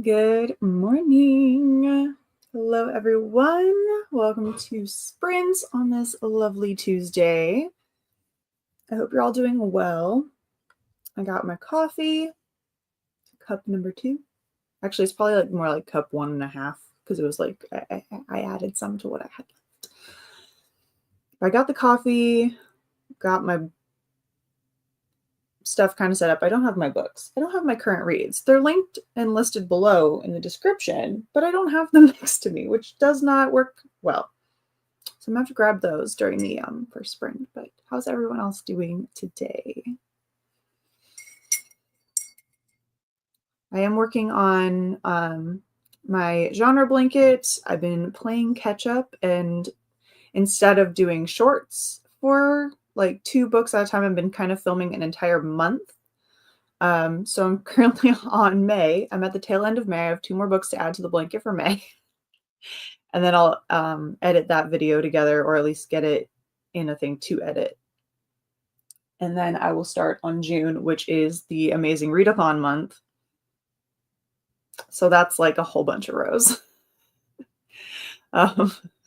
Good morning. Hello, everyone. Welcome to Sprints on this lovely Tuesday. I hope you're all doing well. I got my coffee, cup number 2. Actually, it's probably more like cup 1.5 because it was like I added some to what I had left. I got the coffee, got my stuff kind of set up. I don't have my books. I don't have my current reads. They're linked and listed below in the description, but I don't have them next to me, which does not work well. So I'm going to have to grab those during the first sprint. But how's everyone else doing today? I am working on my genre blanket. I've been playing catch up, and instead of doing shorts for like 2 books at a time, I've been kind of filming an entire month. So I'm currently on May. I'm at the tail end of May. I have 2 more books to add to the blanket for May. And then I'll edit that video together, or at least get it in a thing to edit. And then I will start on June, which is the amazing readathon month. So that's like a whole bunch of rows,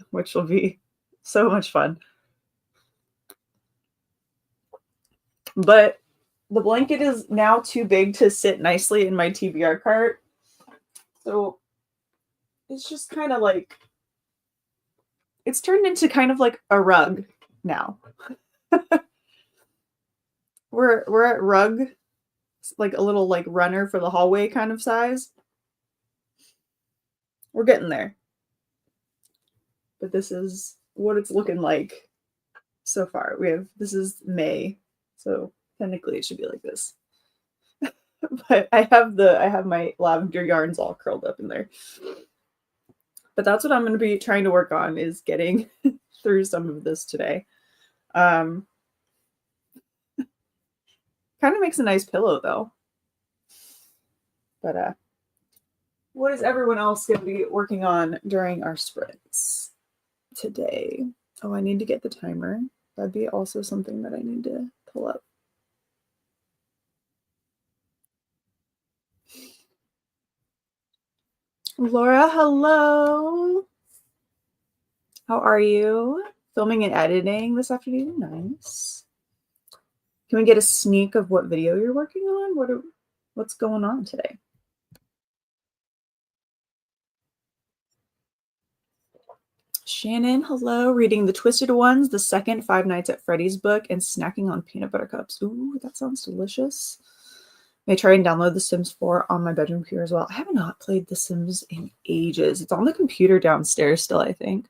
which will be so much fun. But the blanket is now too big to sit nicely in my TBR cart. So it's just kind of like, it's turned into kind of like a rug now. We're at rug, like a little like runner for the hallway kind of size. We're getting there. But this is what it's looking like so far. This is May, so technically it should be like this. But I have my lavender yarns all curled up in there. But that's what I'm going to be trying to work on, is getting through some of this today. Kind of makes a nice pillow though. But what is everyone else going to be working on during our sprints today? Oh, I need to get the timer. That'd be also something that I need to pull up. Laura, hello. How are you? Filming and editing this afternoon? Nice. Can we get a sneak of what video you're working on? What's going on today? Shannon, hello. Reading The Twisted Ones, the second Five Nights at Freddy's book, and snacking on peanut butter cups. Ooh, that sounds delicious. May try and download The Sims 4 on my bedroom computer as well. I have not played The Sims in ages. It's on the computer downstairs still, I think.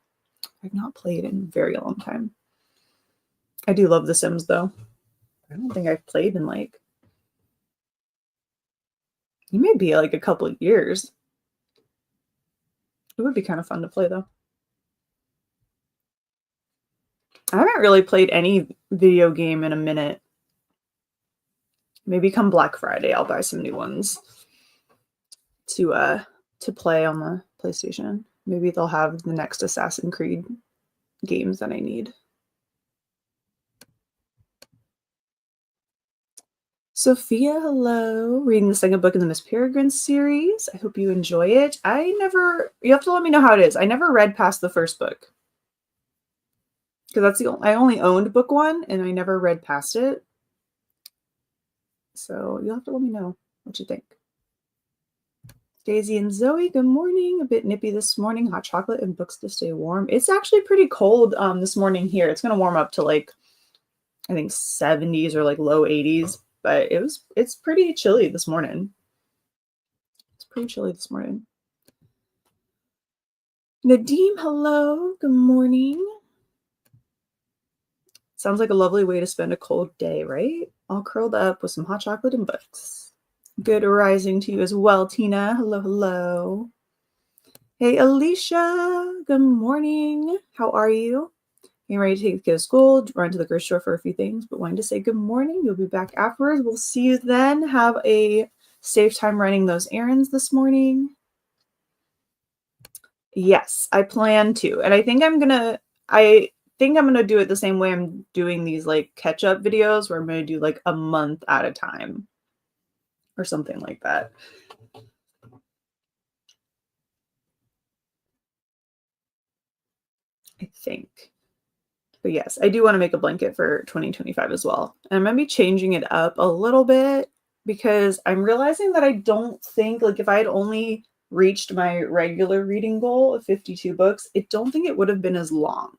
I've not played in a very long time. I do love The Sims, though. I don't think I've played in like, it may be like a couple of years. It would be kind of fun to play, though. I haven't really played any video game in a minute. Maybe come Black Friday, I'll buy some new ones to play on the PlayStation. Maybe they'll have the next Assassin's Creed games that I need. Sophia, hello. Reading the second book in the Miss Peregrine series. I hope you enjoy it. You have to let me know how it is. I never read past the first book, because I only owned book 1 and I never read past it. So you'll have to let me know what you think. Daisy and Zoe, good morning. A bit nippy this morning. Hot chocolate and books to stay warm. It's actually pretty cold this morning here. It's going to warm up to like, I think 70s or like low 80s. But it's pretty chilly this morning. It's pretty chilly this morning. Nadeem, hello. Good morning. Sounds like a lovely way to spend a cold day, right? All curled up with some hot chocolate and books. Good rising to you as well, Tina. Hello, hello. Hey, Alicia. Good morning. How are you? Getting ready to take the kid to school, run to the grocery store for a few things, but wanted to say good morning. You'll be back afterwards. We'll see you then. Have a safe time running those errands this morning. Yes, I plan to. And I think I'm going to do it the same way I'm doing these like catch-up videos, where I'm going to do like a month at a time or something like that. I think. But yes, I do want to make a blanket for 2025 as well. And I'm going to be changing it up a little bit because I'm realizing that I don't think, like, if I had only reached my regular reading goal of 52 books, I don't think it would have been as long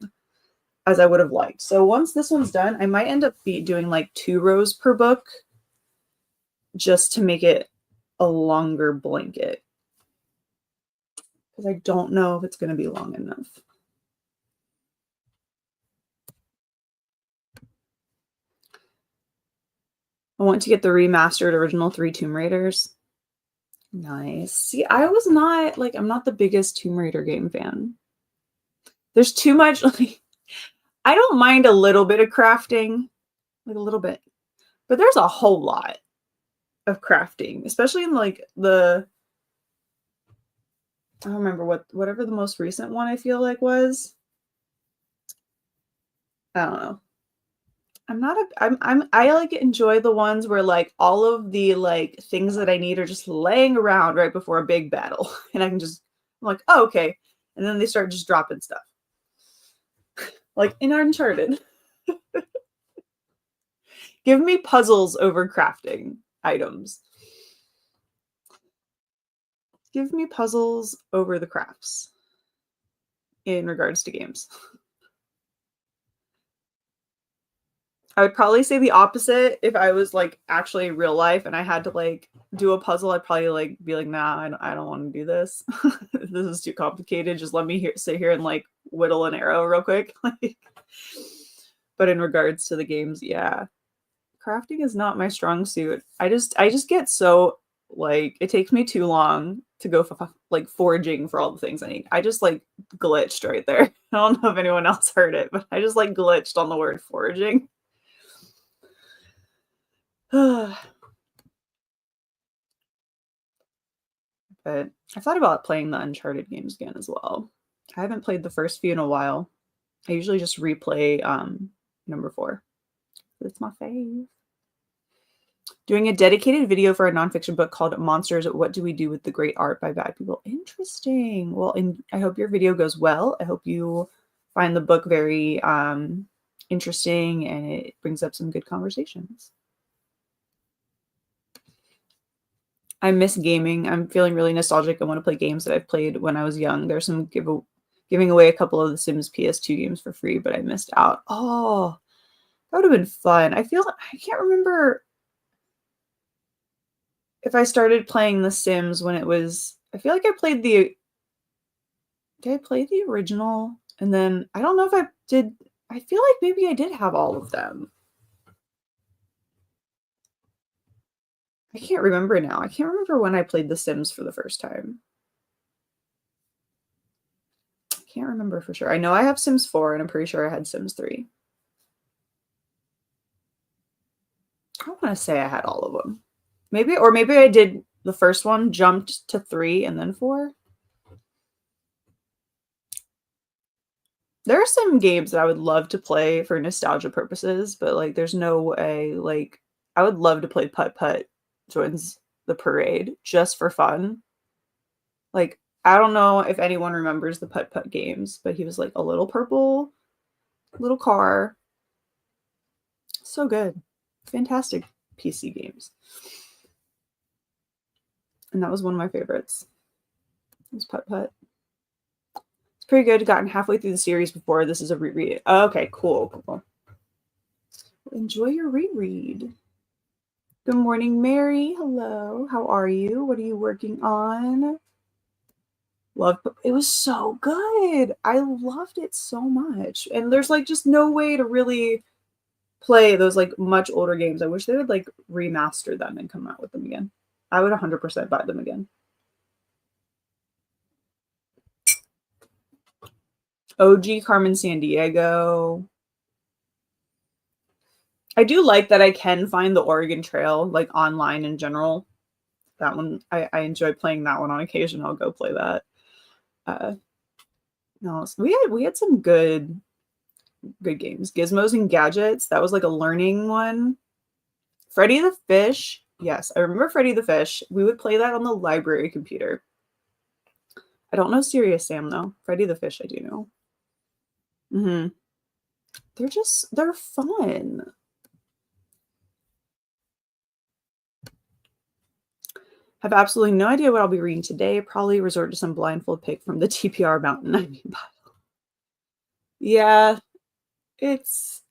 as I would have liked. So once this one's done, I might end up doing like 2 rows per book just to make it a longer blanket. Because I don't know if it's going to be long enough. I want to get the remastered original 3 Tomb Raiders. Nice. See, I was not, like, I'm not the biggest Tomb Raider game fan. There's too much, like, I don't mind a little bit of crafting, like a little bit, but there's a whole lot of crafting, especially in like I don't remember whatever the most recent one I feel like was. I don't know. I like enjoy the ones where like all of the like things that I need are just laying around right before a big battle. And I'm like, oh, okay. And then they start just dropping stuff. Like in Uncharted. Give me puzzles over crafting items. Give me puzzles over the crafts in regards to games. I would probably say the opposite if I was like actually in real life and I had to like do a puzzle. I'd probably like be like, nah, I don't want to do this. This is too complicated. Just let me sit here and like whittle an arrow real quick. But in regards to the games, yeah, crafting is not my strong suit. I just get so like it takes me too long to go like foraging for all the things I need. I just like glitched right there. I don't know if anyone else heard it, but I just like glitched on the word foraging. But I thought about playing the Uncharted games again as well. I haven't played the first few in a while. I usually just replay number 4. It's my fave. Doing a dedicated video for a nonfiction book called Monsters, What Do We Do with the Great Art by Bad People? Interesting. Well, I hope your video goes well. I hope you find the book very interesting and it brings up some good conversations. I miss gaming. I'm feeling really nostalgic. I want to play games that I've played when I was young. There's some giving away a couple of the Sims PS2 games for free, but I missed out. Oh, that would have been fun. I can't remember if I started playing The Sims when it was, I feel like I played did I play the original? And then I don't know if I did. I feel like maybe I did have all of them. I can't remember now. I can't remember when I played The Sims for the first time. I can't remember for sure. I know I have Sims 4 and I'm pretty sure I had Sims 3. I want to say I had all of them. Maybe I did the first one, jumped to 3 and then 4. There are some games that I would love to play for nostalgia purposes, but like there's no way, like I would love to play Putt Putt Joins the Parade just for fun. Like I don't know if anyone remembers the Putt Putt games, but he was like a little purple little car. So good. Fantastic PC games. And that was one of my favorites. It was Putt Putt. It's pretty good. Gotten halfway through the series before. This is a reread. Oh, okay, cool. Enjoy your reread. Good morning, Mary. Hello. How are you? What are you working on? It was so good. I loved it so much. And there's like just no way to really play those like much older games. I wish they would like remaster them and come out with them again. I would 100% buy them again. OG Carmen Sandiego. I do like that I can find the Oregon Trail like online in general. That one, I enjoy playing that one on occasion. I'll go play that. No, so we had some good games. Gizmos and Gadgets. That was like a learning one. Freddy the Fish. Yes, I remember Freddy the Fish. We would play that on the library computer. I don't know Serious Sam though. Freddy the Fish, I do know. Mhm. They're fun. Have absolutely no idea what I'll be reading today. Probably resort to some blindfold pick from the TPR mountain. I mean, yeah, it's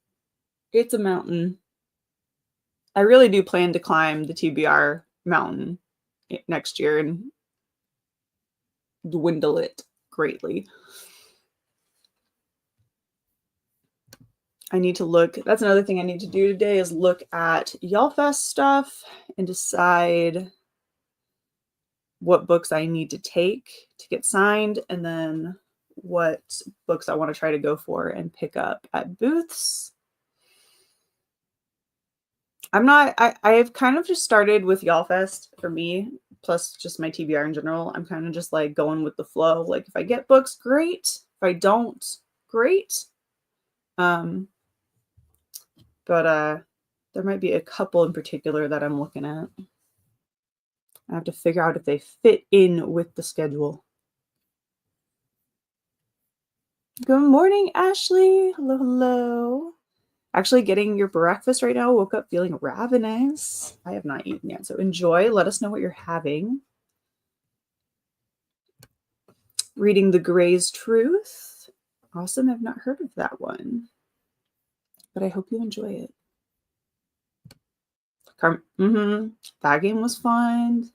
it's a mountain. I really do plan to climb the TBR mountain next year and dwindle it greatly. I need to look. That's another thing I need to do today is look at YALLFest stuff and decide what books I need to take to get signed, and then what books I want to try to go for and pick up at booths. I've kind of just started with YALLFest for me, plus just my TBR in general. I'm kind of just like going with the flow. Like if I get books, great. If I don't, great. Um, but there might be a couple in particular that I'm looking at. I have to figure out if they fit in with the schedule. Good morning, Ashley. Hello, hello. Actually, getting your breakfast right now. Woke up feeling ravenous. I have not eaten yet, so enjoy. Let us know what you're having. Reading The Gray's Truth. Awesome. I've not heard of that one, but I hope you enjoy it. That game was fun.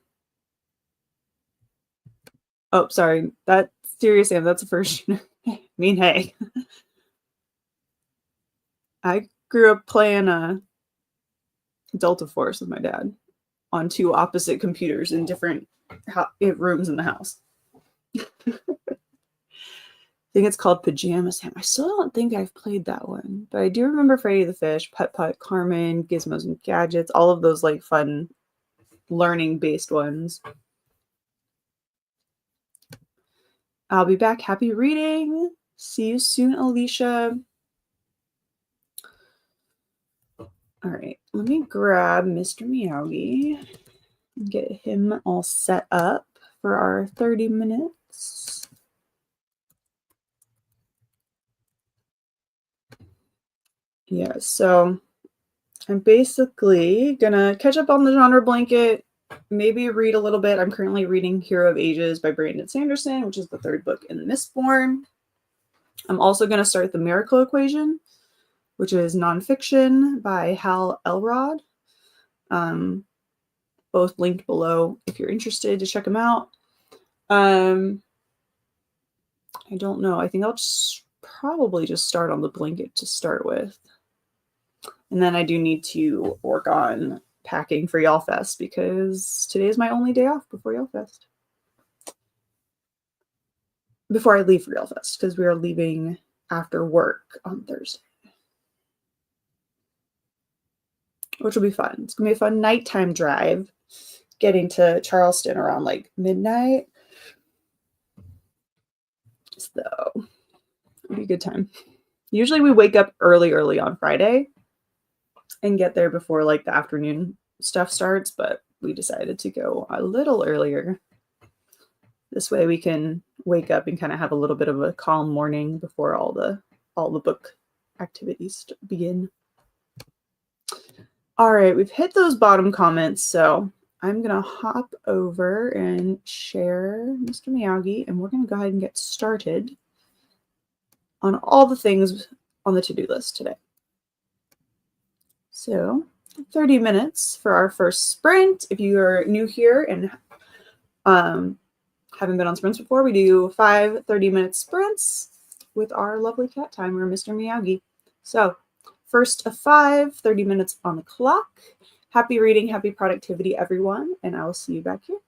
Oh, sorry. That Serious Sam, that's the first. I mean, hey. I grew up playing Delta Force with my dad on two opposite computers in different rooms in the house. I think it's called Pajama Sam. I still don't think I've played that one, but I do remember Freddy the Fish, Putt Putt, Carmen, Gizmos and Gadgets, all of those like fun learning-based ones. I'll be back. Happy reading. See you soon, Alicia. All right, let me grab Mr. Miyagi and get him all set up for our 30 minutes. Yeah, so I'm basically gonna catch up on the genre blanket, maybe read a little bit. I'm currently reading Hero of Ages by Brandon Sanderson, which is the third book in the Mistborn. I'm also gonna start The Miracle Equation, which is nonfiction by Hal Elrod. Both linked below if you're interested to check them out. I don't know. I think I'll probably just start on the blanket to start with. And then I do need to work on packing for YALLFest because today is my only day off before YALLFest. Before I leave for YALLFest, because we are leaving after work on Thursday. Which will be fun. It's going to be a fun nighttime drive, getting to Charleston around like midnight. So it'll be a good time. Usually we wake up early on Friday and get there before like the afternoon stuff starts, but we decided to go a little earlier. This way we can wake up and kind of have a little bit of a calm morning before all the book activities begin. All right, we've hit those bottom comments, so I'm gonna hop over and share Mr. Miyagi, and we're gonna go ahead and get started on all the things on the to-do list today. So 30 minutes for our first sprint. If you are new here and haven't been on sprints before, we do 5 30-minute sprints with our lovely cat timer, Mr. Miyagi. So first of 5, 30 minutes on the clock. Happy reading, happy productivity, everyone, and I will see you back here.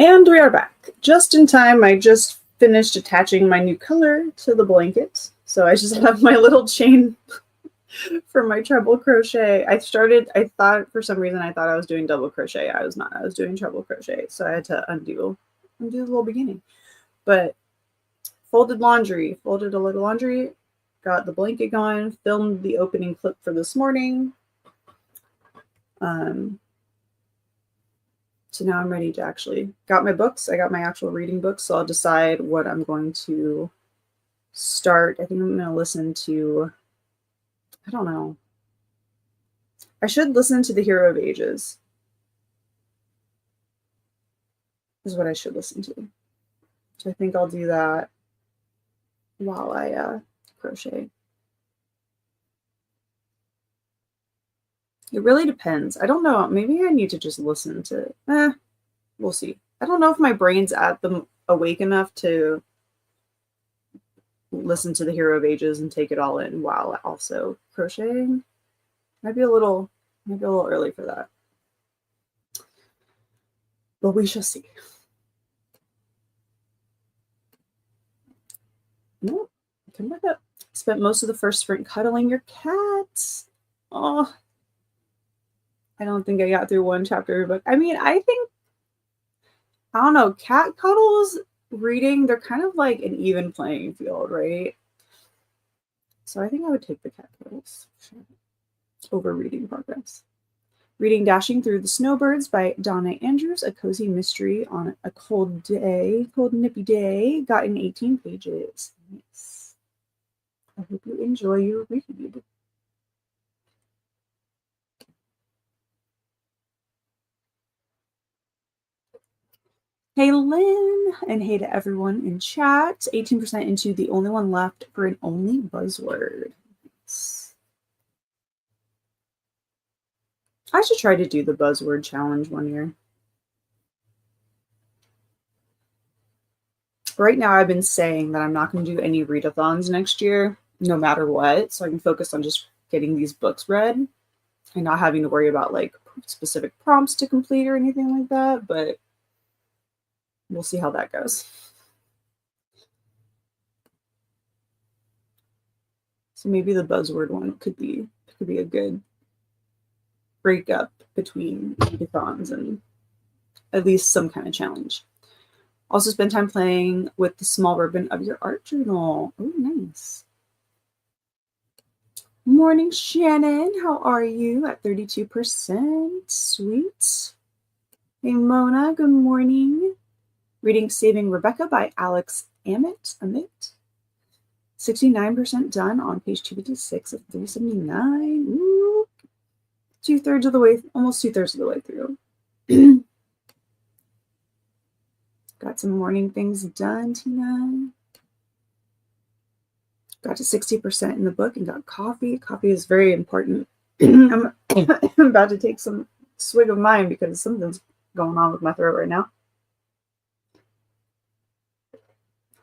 And we are back. Just in time, I just finished attaching my new color to the blanket. So I just have my little chain for my treble crochet. I thought for some reason I thought I was doing double crochet. I was not. I was doing treble crochet. So I had to undo the little beginning. But folded a little laundry, got the blanket going, filmed the opening clip for this morning. So now I'm ready to actually got my books. I got my actual reading books. So I'll decide what I'm going to start. I think I'm going to listen to, I don't know. I should listen to The Hero of Ages. Is what I should listen to. So I think I'll do that while I crochet. It really depends. I don't know. Maybe I need to just listen to, we'll see. I don't know if my brain's awake enough to listen to The Hero of Ages and take it all in while also crocheting. Might be a little early for that. But we shall see. No, come back up. Spent most of the first sprint cuddling your cat. Oh, I don't think I got through one chapter of the book. I mean, I don't know, cat cuddles, reading, they're kind of like an even playing field, right? So I think I would take the cat cuddles over reading progress. Reading Dashing Through the Snowbirds by Donna Andrews, a cozy mystery on a cold nippy day, got in 18 pages. Nice. I hope you enjoy your read. Hey Lynn, and hey to everyone in chat. 18% into The Only One Left for an Only Buzzword. Nice. I should try to do the buzzword challenge one year. Right now, I've been saying that I'm not going to do any readathons next year, no matter what, so I can focus on just getting these books read and not having to worry about like specific prompts to complete or anything like that, but we'll see how that goes. So maybe the buzzword one could be a good breakup between readathons and at least some kind of challenge. Also spend time playing with the small ribbon of your art journal. Oh, nice. Morning, Shannon. How are you? At 32%. Sweet. Hey, Mona. Good morning. Reading Saving Rebecca by Alex Amit. 69% done on page 256 of 379. Ooh. Almost two-thirds of the way through. Got some morning things done, Tina. Got to 60% in the book and got coffee. Coffee is very important. I'm about to take some swig of mine because something's going on with my throat right now.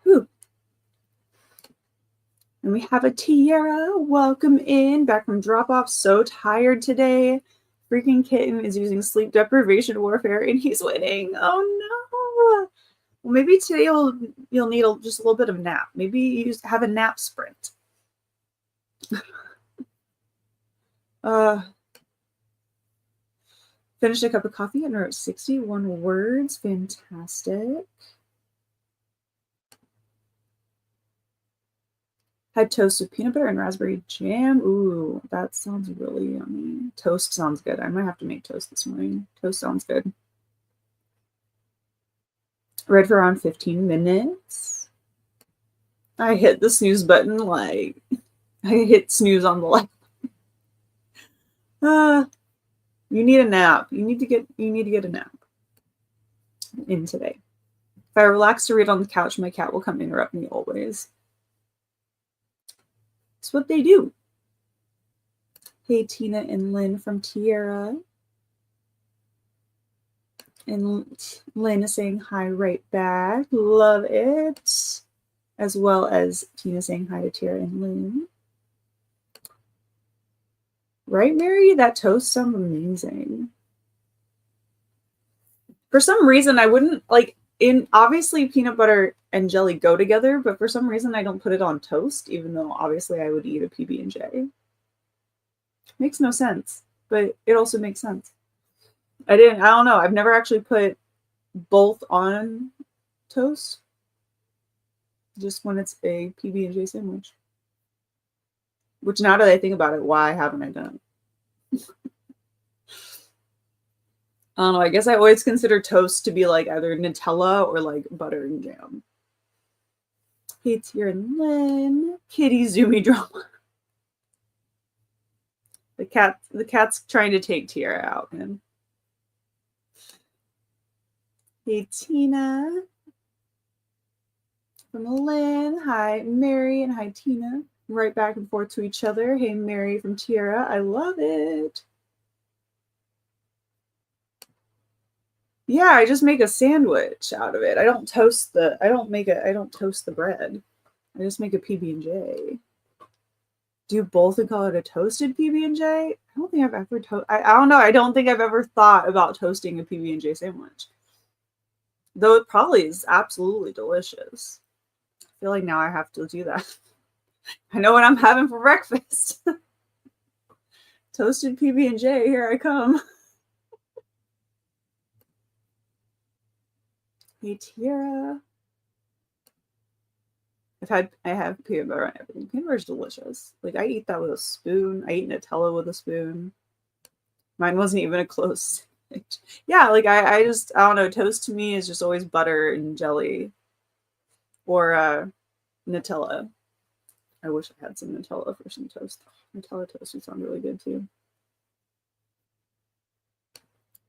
Whew. And we have a Tiara. Welcome in. Back from drop-off. So tired today. Freaking kitten is using sleep deprivation warfare and he's winning. Oh no. Well, maybe today you'll need just a little bit of nap. Maybe you have a nap sprint. Finished a cup of coffee and wrote 61 words. Fantastic. Had toast with peanut butter and raspberry jam. Ooh, that sounds really yummy. Toast sounds good. I might have to make toast this morning. Toast sounds good. Read for around 15 minutes. I hit the snooze button like I hit snooze on the light. You need a nap. You need to get a nap in today. If I relax to read on the couch, my cat will come interrupt me always. It's what they do. Hey, Tina and Lynn from Tiara. And Lynn is saying hi right back. Love it. As well as Tina saying hi to Tiara and Lynn. Right, Mary? That toast sounds amazing. For some reason, I wouldn't like obviously peanut butter and jelly go together, but for some reason I don't put it on toast, even though obviously I would eat a PB&J. Makes no sense, but it also makes sense. I don't know. I've never actually put both on toast. Just when it's a PB&J sandwich. Which now that I think about it, why haven't I done it? I don't know. I guess I always consider toast to be like either Nutella or like butter and jam. Hey, Tier and Lynn. Kitty Zoomy drama. The cat's trying to take Tiara out, man. Hey, Tina. From Lynn. Hi, Mary, and hi, Tina. Right back and forth to each other. Hey, Mary from Tiara. I love it. Yeah, I just make a sandwich out of it. I don't toast the bread. I just make a PB&J. Do both and call it a toasted PB&J? I don't think I've ever I don't know. I don't think I've ever thought about toasting a PB&J sandwich. Though it probably is absolutely delicious. I feel like now I have to do that. I know what I'm having for breakfast. Toasted PB&J, here I come. Hey, Tiara. I have peanut butter on everything. Peanut butter is delicious. Like, I eat that with a spoon. I eat Nutella with a spoon. Mine wasn't even a close sandwich. Yeah, like I don't know. Toast to me is just always butter and jelly or Nutella. I wish I had some Nutella for some toast. Oh, Nutella toast would sound really good too.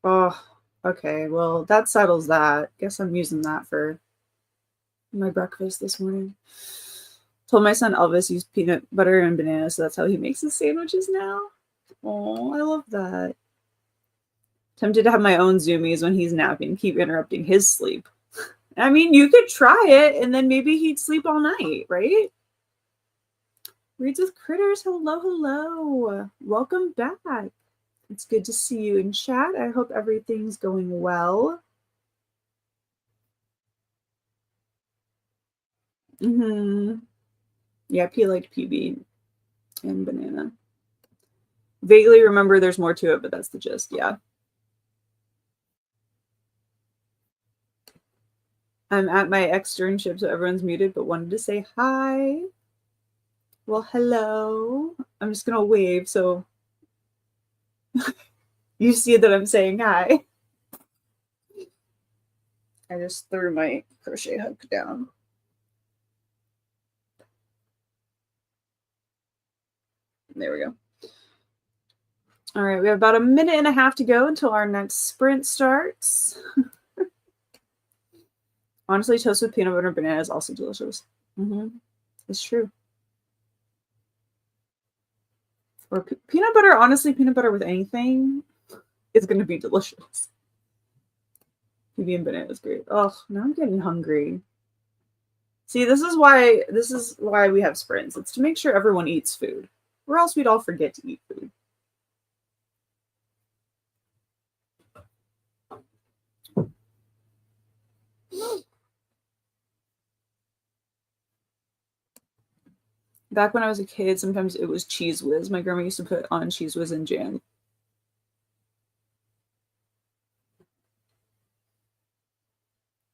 Oh, okay. Well, that settles that. Guess I'm using that for my breakfast this morning. Told my son Elvis used peanut butter and banana, so that's how he makes his sandwiches now. Oh, I love that. Tempted to have my own zoomies when he's napping, keep interrupting his sleep. I mean, you could try it, and then maybe he'd sleep all night, right? Reads with Critters, hello, hello. Welcome back. It's good to see you in chat. I hope everything's going well. Yeah, P liked PB and banana. Vaguely remember there's more to it, but that's the gist, yeah. I'm at my externship, so everyone's muted, but wanted to say hi. Well, hello. I'm just going to wave so you see that I'm saying hi. I just threw my crochet hook down. There we go. All right, we have about a minute and a half to go until our next sprint starts. Honestly, toast with peanut butter and banana is also delicious. It's true. Or peanut butter, honestly, peanut butter with anything is going to be delicious. PB and banana is great. Oh, now I'm getting hungry. See, this is why we have sprints. It's to make sure everyone eats food, or else we'd all forget to eat food. Back when I was a kid, sometimes it was Cheese Whiz. My grandma used to put on Cheese Whiz and jam.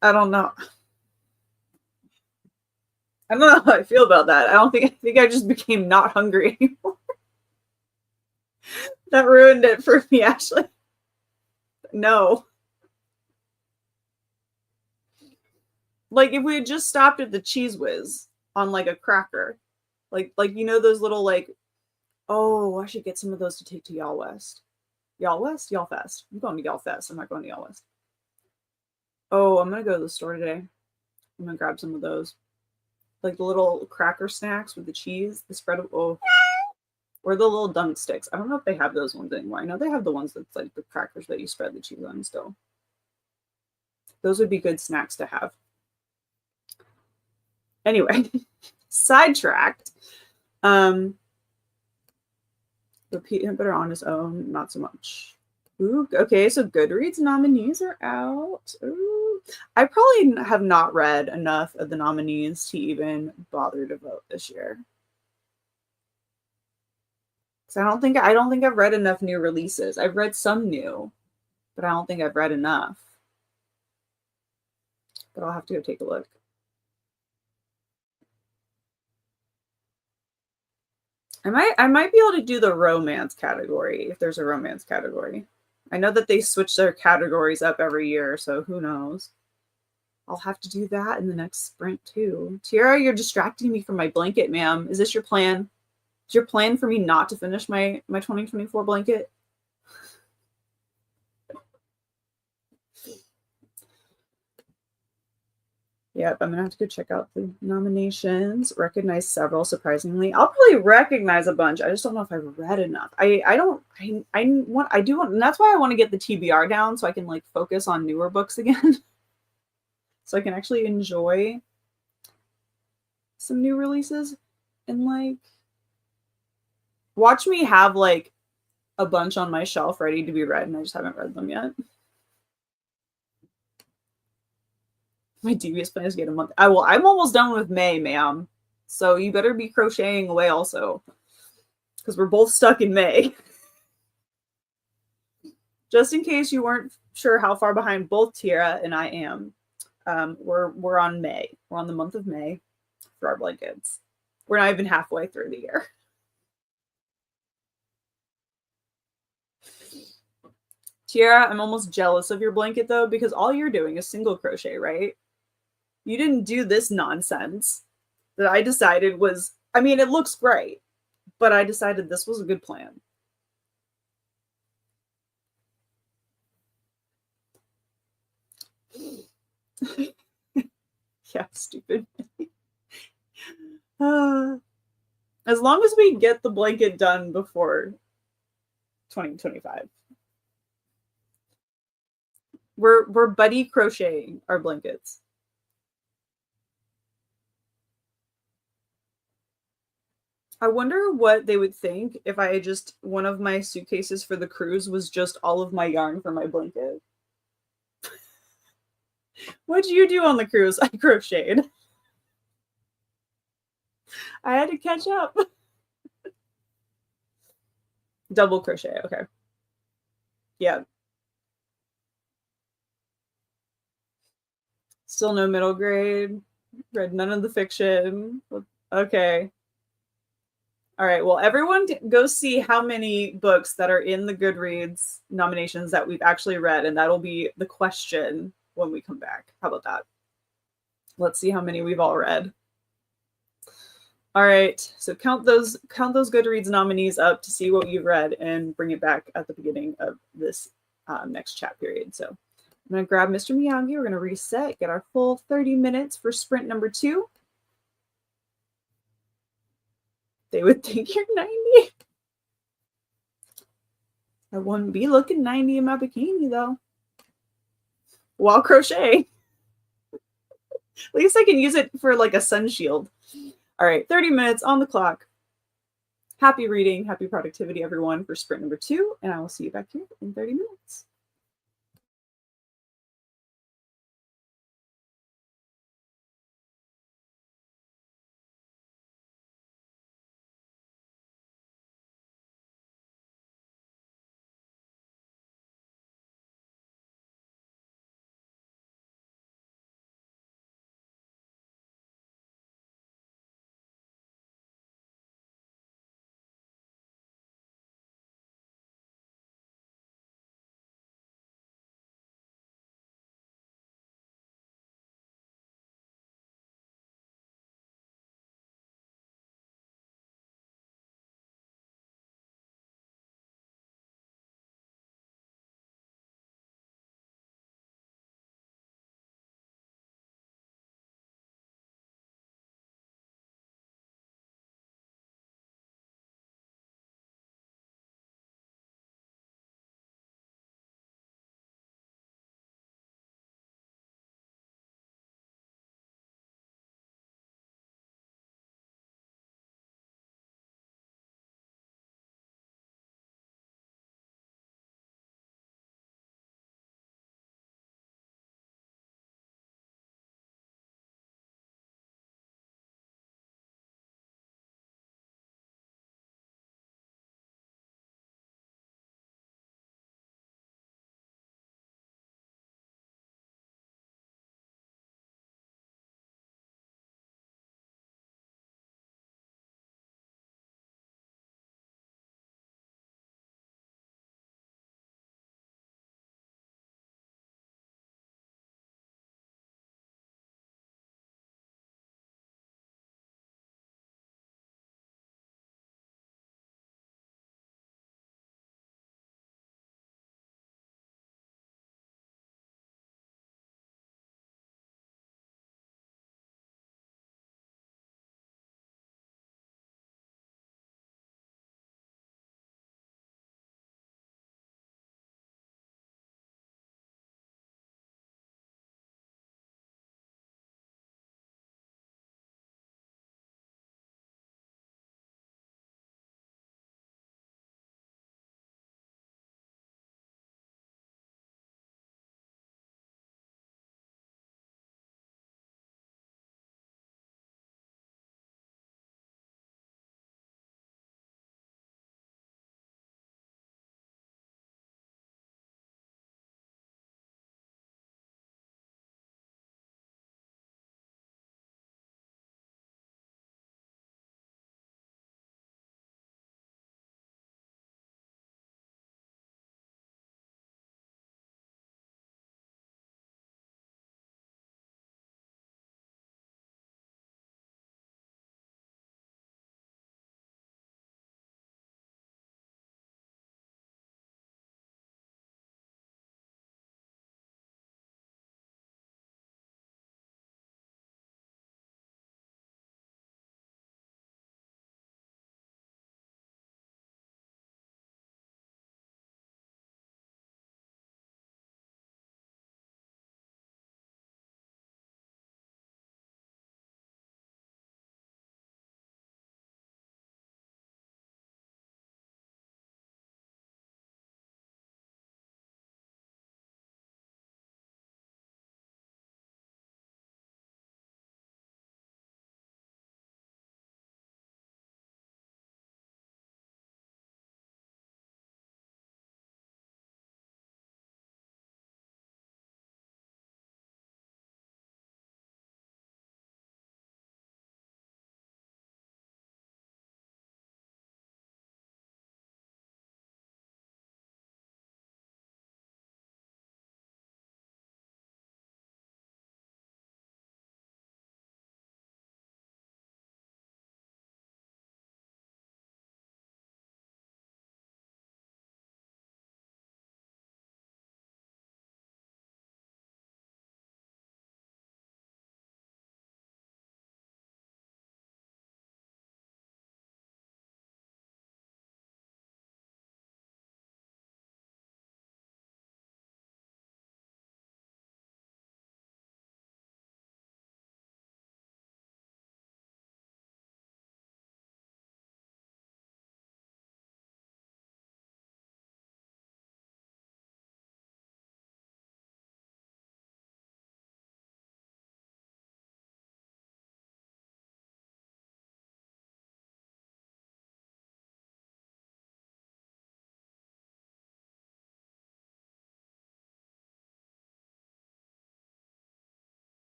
I don't know. I don't know how I feel about that. I think I just became not hungry anymore. That ruined it for me, Ashley. No. Like, if we had just stopped at the Cheese Whiz on like a cracker, like you know those little like, oh, I should get some of those to take to Y'all West. Y'all West? Y'all Fest. I'm going to Y'all Fest. I'm not going to Y'all West. Oh, I'm going to go to the store today. I'm going to grab some of those. Like the little cracker snacks with the cheese, the spread of, or the little dunk sticks. I don't know if they have those ones anymore. I know they have the ones that's like the crackers that you spread the cheese on still. Those would be good snacks to have. Anyway, sidetracked. The peanut butter on its own, not so much. Ooh, okay, so Goodreads nominees are out. Ooh. I probably have not read enough of the nominees to even bother to vote this year. 'Cause I don't think I've read enough new releases. I've read some new, but I don't think I've read enough. But I'll have to go take a look. I might be able to do the romance category if there's a romance category. I know that they switch their categories up every year, so who knows? I'll have to do that in the next sprint too. Tiara, you're distracting me from my blanket, ma'am. Is this your plan? Is your plan for me not to finish my 2024 blanket? Yep, I'm gonna have to go check out the nominations. Recognize several, surprisingly. I'll probably recognize a bunch. I just don't know if I've read enough. I do want, and that's why I want to get the TBR down so I can like focus on newer books again. So I can actually enjoy some new releases and like watch me have like a bunch on my shelf ready to be read, and I just haven't read them yet. My devious plan is to get a month. I'm almost done with May, ma'am. So you better be crocheting away also, because we're both stuck in May. Just in case you weren't sure how far behind both Tiara and I am, we're on May. We're on the month of May for our blankets. We're not even halfway through the year. Tiara, I'm almost jealous of your blanket though, because all you're doing is single crochet, right? You didn't do this nonsense that I decided was, I mean, it looks great, but I decided this was a good plan. Yeah, stupid. As long as we get the blanket done before 2025. We're buddy crocheting our blankets. I wonder what they would think if I just one of my suitcases for the cruise was just all of my yarn for my blanket. What'd you do on the cruise? I crocheted. I had to catch up. Double crochet, okay. Yeah. Still no middle grade. Read none of the fiction. Okay. All right. Well, everyone go see how many books that are in the Goodreads nominations that we've actually read, and that'll be the question when we come back. How about that? Let's see how many we've all read. All right. So count those Goodreads nominees up to see what you've read and bring it back at the beginning of this next chat period. So I'm going to grab Mr. Miyagi. We're going to reset, get our full 30 minutes for sprint number 2. They would think you're 90. I wouldn't be looking 90 in my bikini though. While crochet. At least I can use it for like a sun shield. All right, 30 minutes on the clock. Happy reading, happy productivity, everyone, for sprint number 2. And I will see you back here in 30 minutes.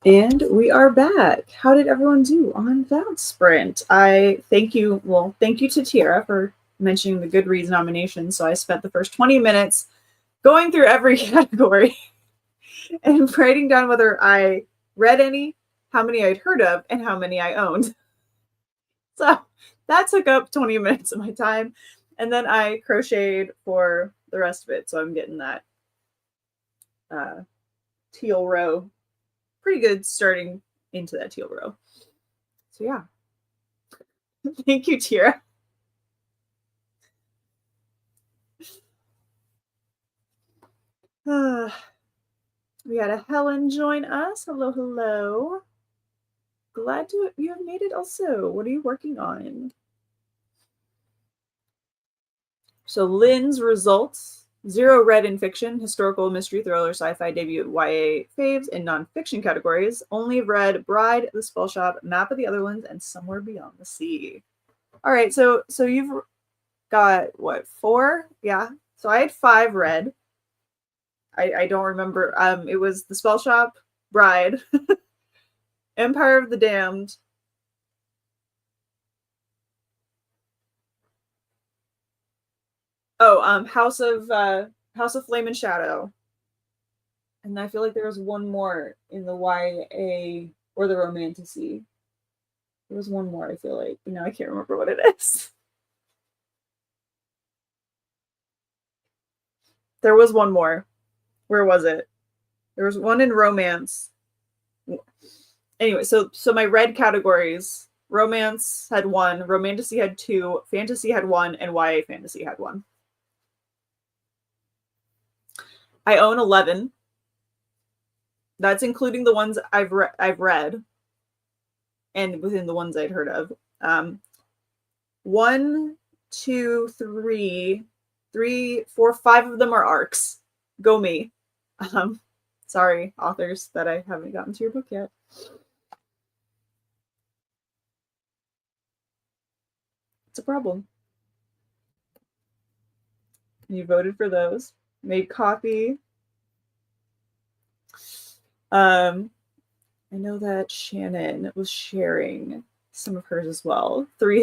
And we are back. How did everyone do on that sprint? I thank you. Well, thank you to Tiara for mentioning the Goodreads nomination. So I spent the first 20 minutes going through every category and writing down whether I read any, how many I'd heard of, and how many I owned. So that took up 20 minutes of my time. And then I crocheted for the rest of it. So I'm getting that teal row pretty good starting into that teal row. So yeah. Thank you, Tira. We had a Helen join us. Hello, hello. Glad to you have made it also. What are you working on? So Lynn's results: 0 read in fiction, historical, mystery, thriller, sci-fi, debut, YA faves, and nonfiction categories. Only read Bride, The Spell Shop, Map of the Otherlands, and Somewhere Beyond the Sea. All right, so you've got what, 4? Yeah. So I had 5 read. I don't remember. It was The Spell Shop, Bride, Empire of the Damned. Oh, House of Flame and Shadow. And I feel like there was one more in the YA or the Romantasy. There was one more, I feel like. I can't remember what it is. There was one more. Where was it? There was one in romance. Anyway, so my red categories: romance had 1, romantasy had 2, fantasy had 1, and YA fantasy had 1. I own 11. That's including the ones I've read, and within the ones I'd heard of. 1, 2, 3, 4, 5 of them are arcs. Go me. Sorry, authors that I haven't gotten to your book yet. It's a problem. You voted for those. Made copy. I know that Shannon was sharing some of hers as well. 3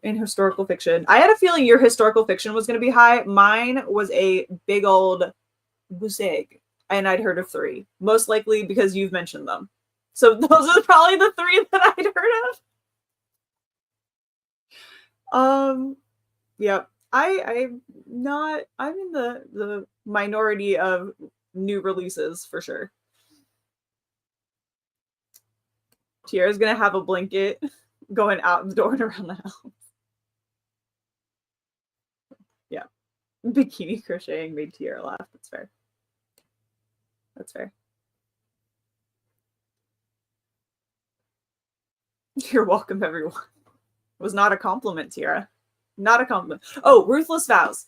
in historical fiction. I had a feeling your historical fiction was going to be high. Mine was a big old bouseg, and I'd heard of 3, most likely because you've mentioned them. So those are probably the 3 that I'd heard of. Yeah, I'm in the minority of new releases for sure. Tiara's gonna have a blanket going out the door and around the house. Yeah. Bikini crocheting made Tiara laugh. That's fair. That's fair. You're welcome, everyone. It was not a compliment, Tiara. Not a compliment. Oh, Ruthless Vows.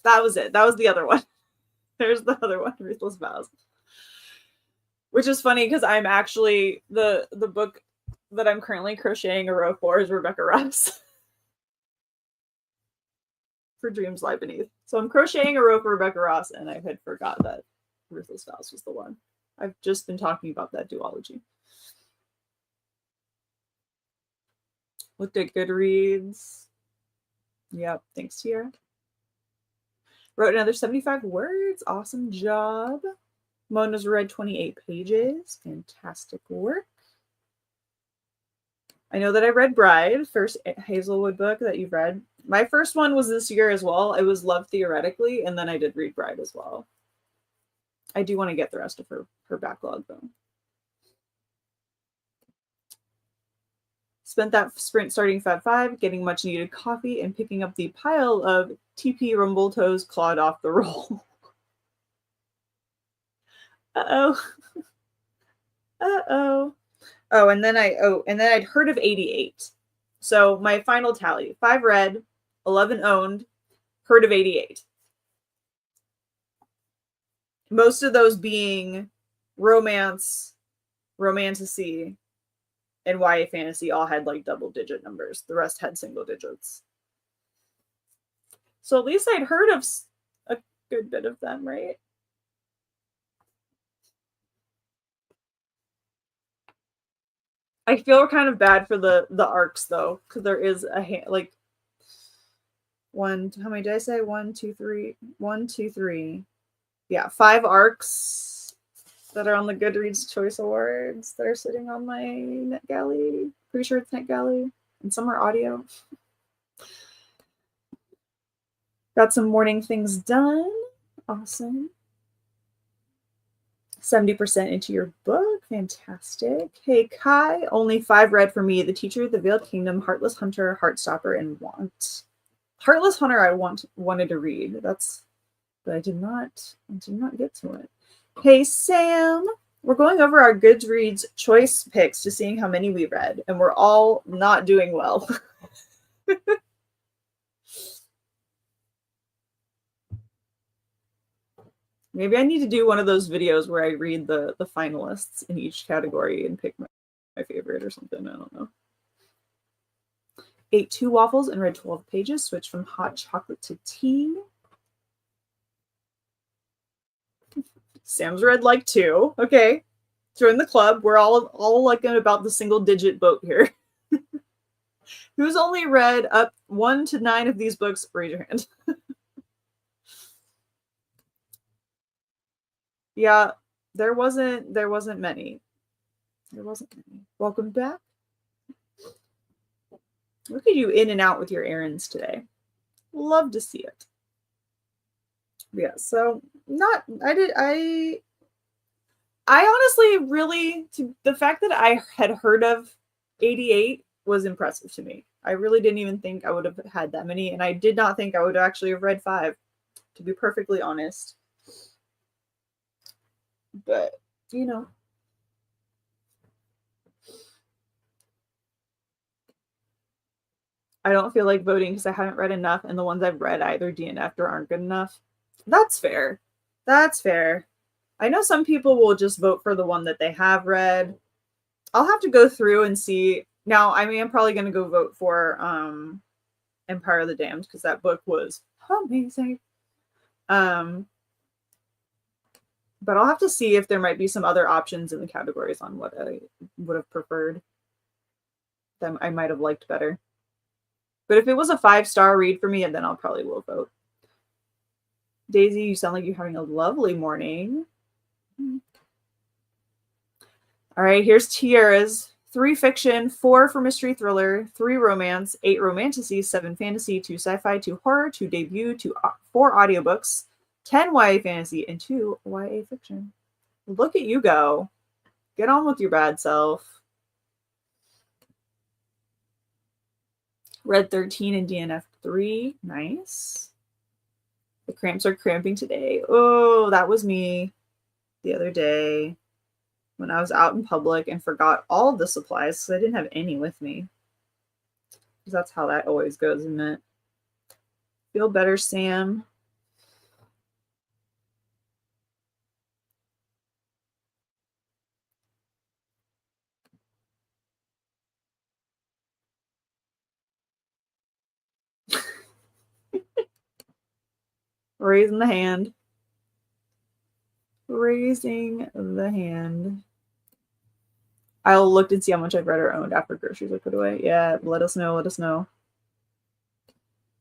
That was it. That was the other one. There's the other one, Ruthless Vows. Which is funny because I'm actually the book that I'm currently crocheting a row for is Rebecca Ross. For Dreams Lie Beneath. So I'm crocheting a row for Rebecca Ross, and I had forgot that Ruthless Vows was the one. I've just been talking about that duology. Looked at Goodreads. Yep, thanks, Tiara. Wrote another 75 words. Awesome job. Mona's read 28 pages. Fantastic work. I know that I read Bride, first Hazelwood book that you've read. My first one was this year as well. It was Love Theoretically, and then I did read Bride as well. I do want to get the rest of her backlog, though. Spent that sprint starting Fab 5, getting much needed coffee, and picking up the pile of TP Rumble Toes clawed off the roll. Uh-oh. Uh-oh. Oh, and then I'd heard of 88. So my final tally: 5 read, 11 owned, heard of 88. Most of those being romance, romantasy, and YA fantasy all had like double-digit numbers. The rest had single digits. So at least I'd heard of a good bit of them, right? I feel kind of bad for the arcs though, because there is like one. How many did I say? One, two, three. One, two, three. Yeah, 5 arcs that are on the Goodreads Choice Awards that are sitting on my NetGalley. Pretty sure it's NetGalley, and some are audio. Got some morning things done. Awesome. 70% into your book. Fantastic. Hey, Kai, only 5 read for me. The Teacher of the Veiled Kingdom, Heartless Hunter, Heartstopper, and Want. Heartless Hunter I wanted to read. But I did not get to it. Hey, Sam. We're going over our Goodreads choice picks to seeing how many we read, and we're all not doing well. Maybe I need to do one of those videos where I read the finalists in each category and pick my favorite or something. I don't know. Ate 2 waffles and read 12 pages. Switched from hot chocolate to tea. Sam's read like 2. Okay. Join the club. We're all like in about the single digit boat here. Who's only read up 1 to 9 of these books? Raise your hand. Yeah, there wasn't many. There wasn't many. Welcome back. Look at you in and out with your errands today. Love to see it. Yeah, so I honestly really, the fact that I had heard of 88 was impressive to me. I really didn't even think I would have had that many, and I did not think I would actually have read 5, to be perfectly honest. But, you know. I don't feel like voting because I haven't read enough, and the ones I've read either DNF'd or aren't good enough. That's fair. That's fair. I know some people will just vote for the one that they have read. I'll have to go through and see. Now, I mean, I'm probably going to go vote for Empire of the Damned because that book was amazing. But I'll have to see if there might be some other options in the categories on what I would have preferred that I might have liked better. But if it was a 5-star read for me, then I'll probably will vote. Daisy, you sound like you're having a lovely morning. All right, here's Tiara's. 3 fiction, 4 for mystery thriller, 3 romance, 8 romantasy, 7 fantasy, 2 sci-fi, 2 horror, 2 debut, 4 audiobooks, 10 YA fantasy, and 2 YA fiction. Look at you go. Get on with your bad self. Read 13 and DNF 3. Nice. The cramps are cramping today. Oh, that was me the other day when I was out in public and forgot all of the supplies because I didn't have any with me. Because that's how that always goes, isn't it? Feel better, Sam. Raising the hand. Raising the hand. I'll look and see how much I've read or owned after groceries are put away. Yeah, let us know. Let us know.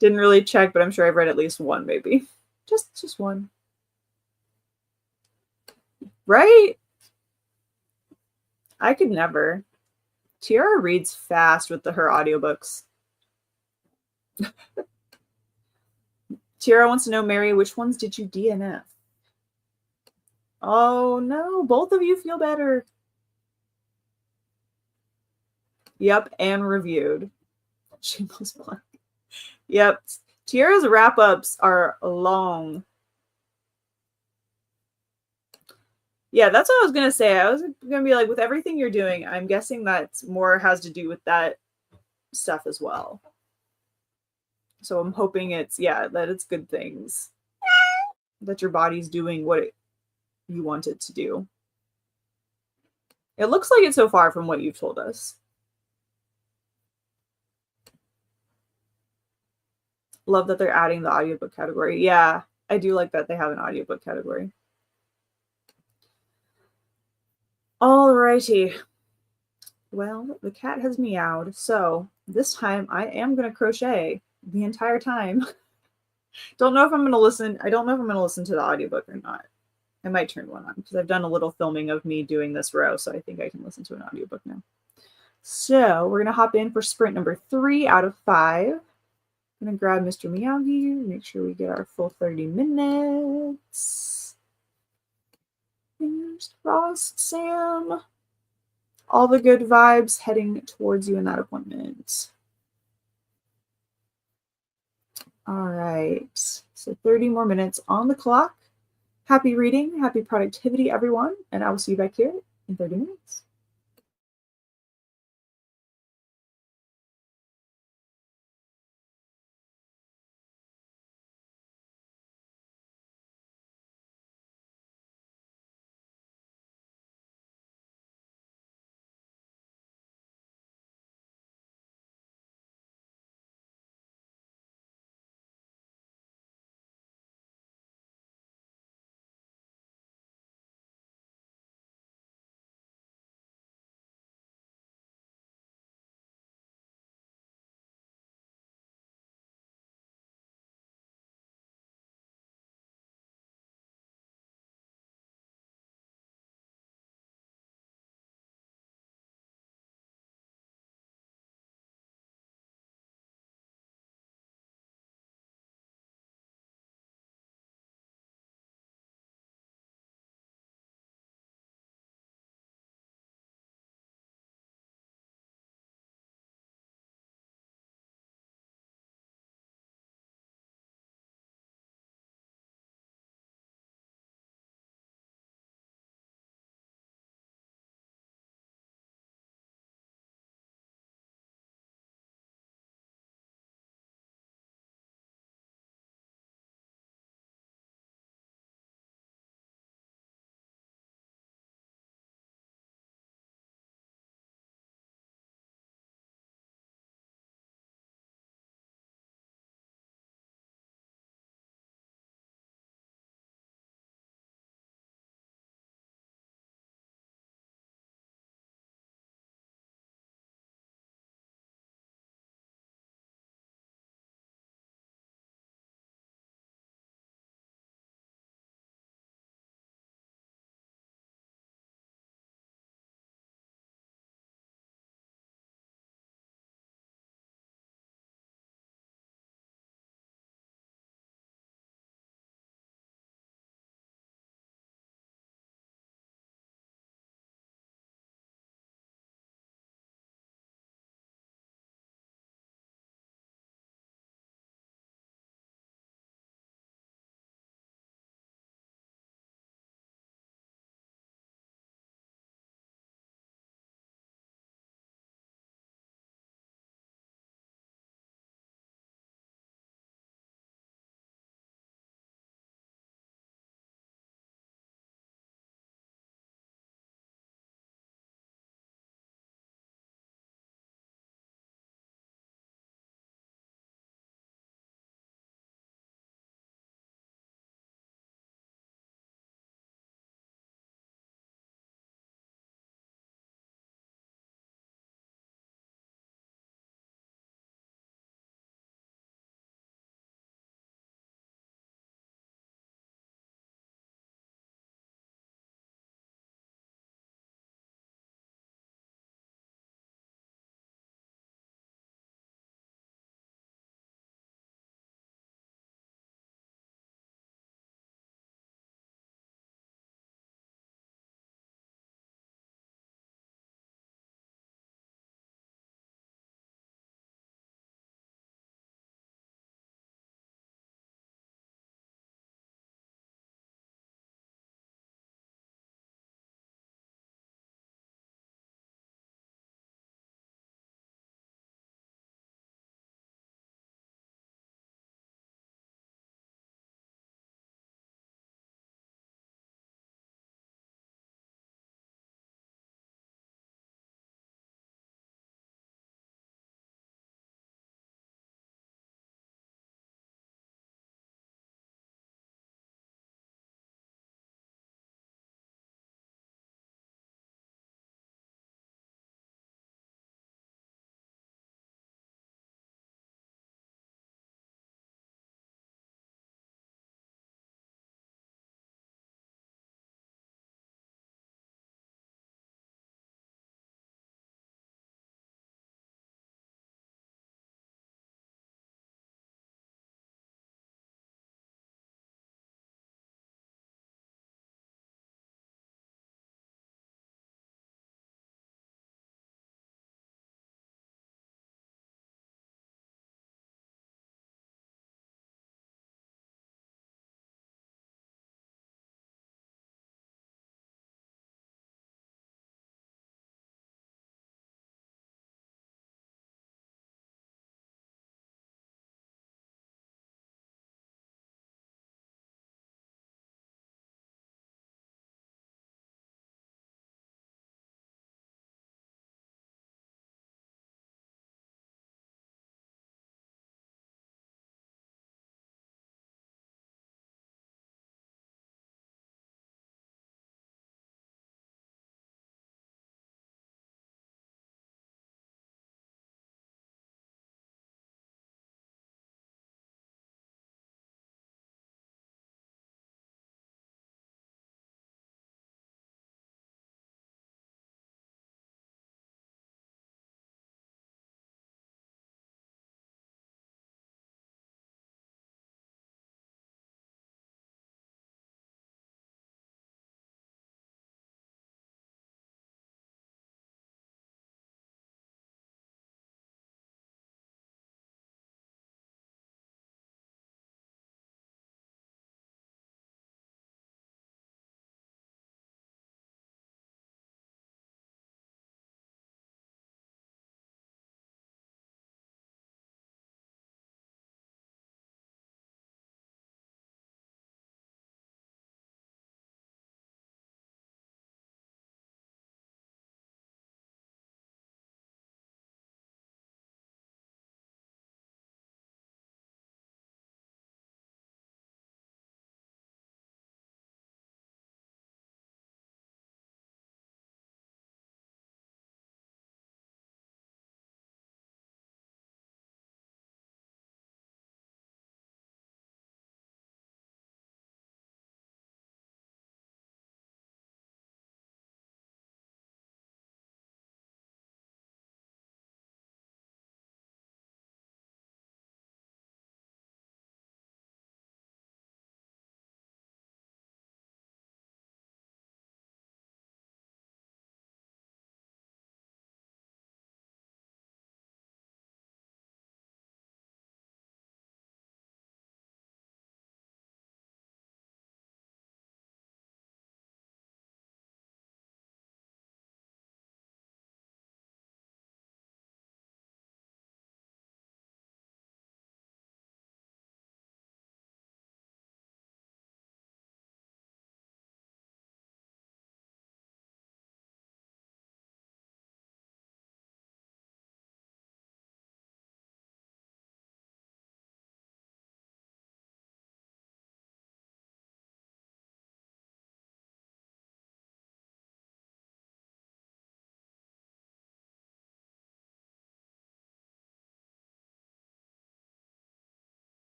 Didn't really check, but I'm sure I've read at least 1, maybe. Just 1. Right? I could never. Tiara reads fast with her audiobooks. Tiara wants to know, Mary, which ones did you DNF? Oh, no. Both of you feel better. Yep, and reviewed. Shameless plug. Yep. Tiara's wrap-ups are long. Yeah, that's what I was going to say. I was going to be like, with everything you're doing, I'm guessing that more has to do with that stuff as well. So I'm hoping that it's good things. That your body's doing what you want it to do. It looks like it so far from what you've told us. Love that they're adding the audiobook category. Yeah, I do like that they have an audiobook category. Alrighty. Well, the cat has meowed, so this time I am going to crochet the entire time. Don't know if I'm going to listen. I don't know if I'm going to listen to the audiobook or not. I might turn one on because I've done a little filming of me doing this row, so I think I can listen to an audiobook now. So we're going to hop in for sprint number 3 out of 5. I'm going to grab Mr. Miyagi, make sure we get our full 30 minutes. Fingers crossed, Sam. All the good vibes heading towards you in that appointment. All right, so 30 more minutes on the clock. Happy reading, happy productivity, everyone, and I will see you back here in 30 minutes.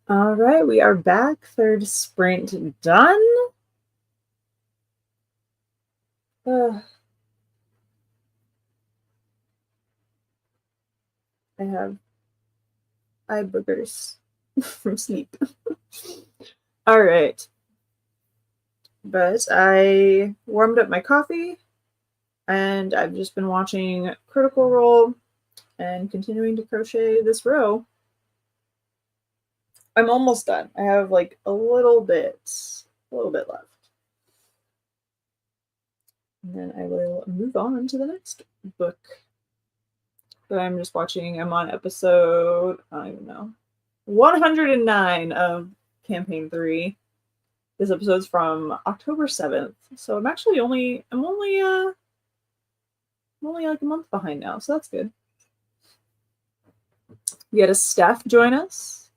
All right, we are back. Third sprint done. I have eye boogers from sleep. All right. But I warmed up my coffee, and I've just been watching Critical Role and continuing to crochet this row. I'm almost done. I have like a little bit left. And then I will move on to the next book that I'm just watching. I'm on episode, I don't even know, 109 of campaign 3. This episode's from October 7th. So I'm only like a month behind now, so that's good. We had a Steph join us.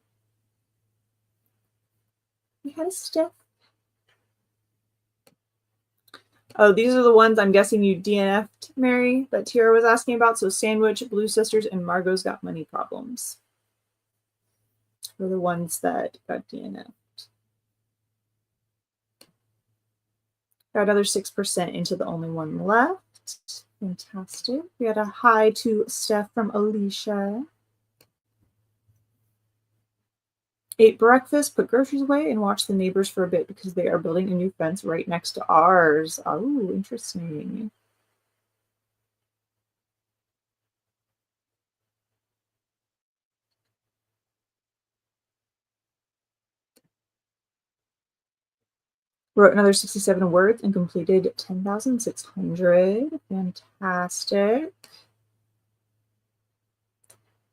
Oh, these are the ones I'm guessing you DNF'd, Mary, that Tiara was asking about. So Sandwich, Blue Sisters, and Margot's Got Money Problems were the ones that got DNF'd. Got another 6% into the only one left. Fantastic. We had a hi to Steph from Alicia. Ate breakfast, put groceries away, and watched the neighbors for a bit because they are building a new fence right next to ours. Oh, interesting. Wrote another 67 words and completed 10,600. Fantastic.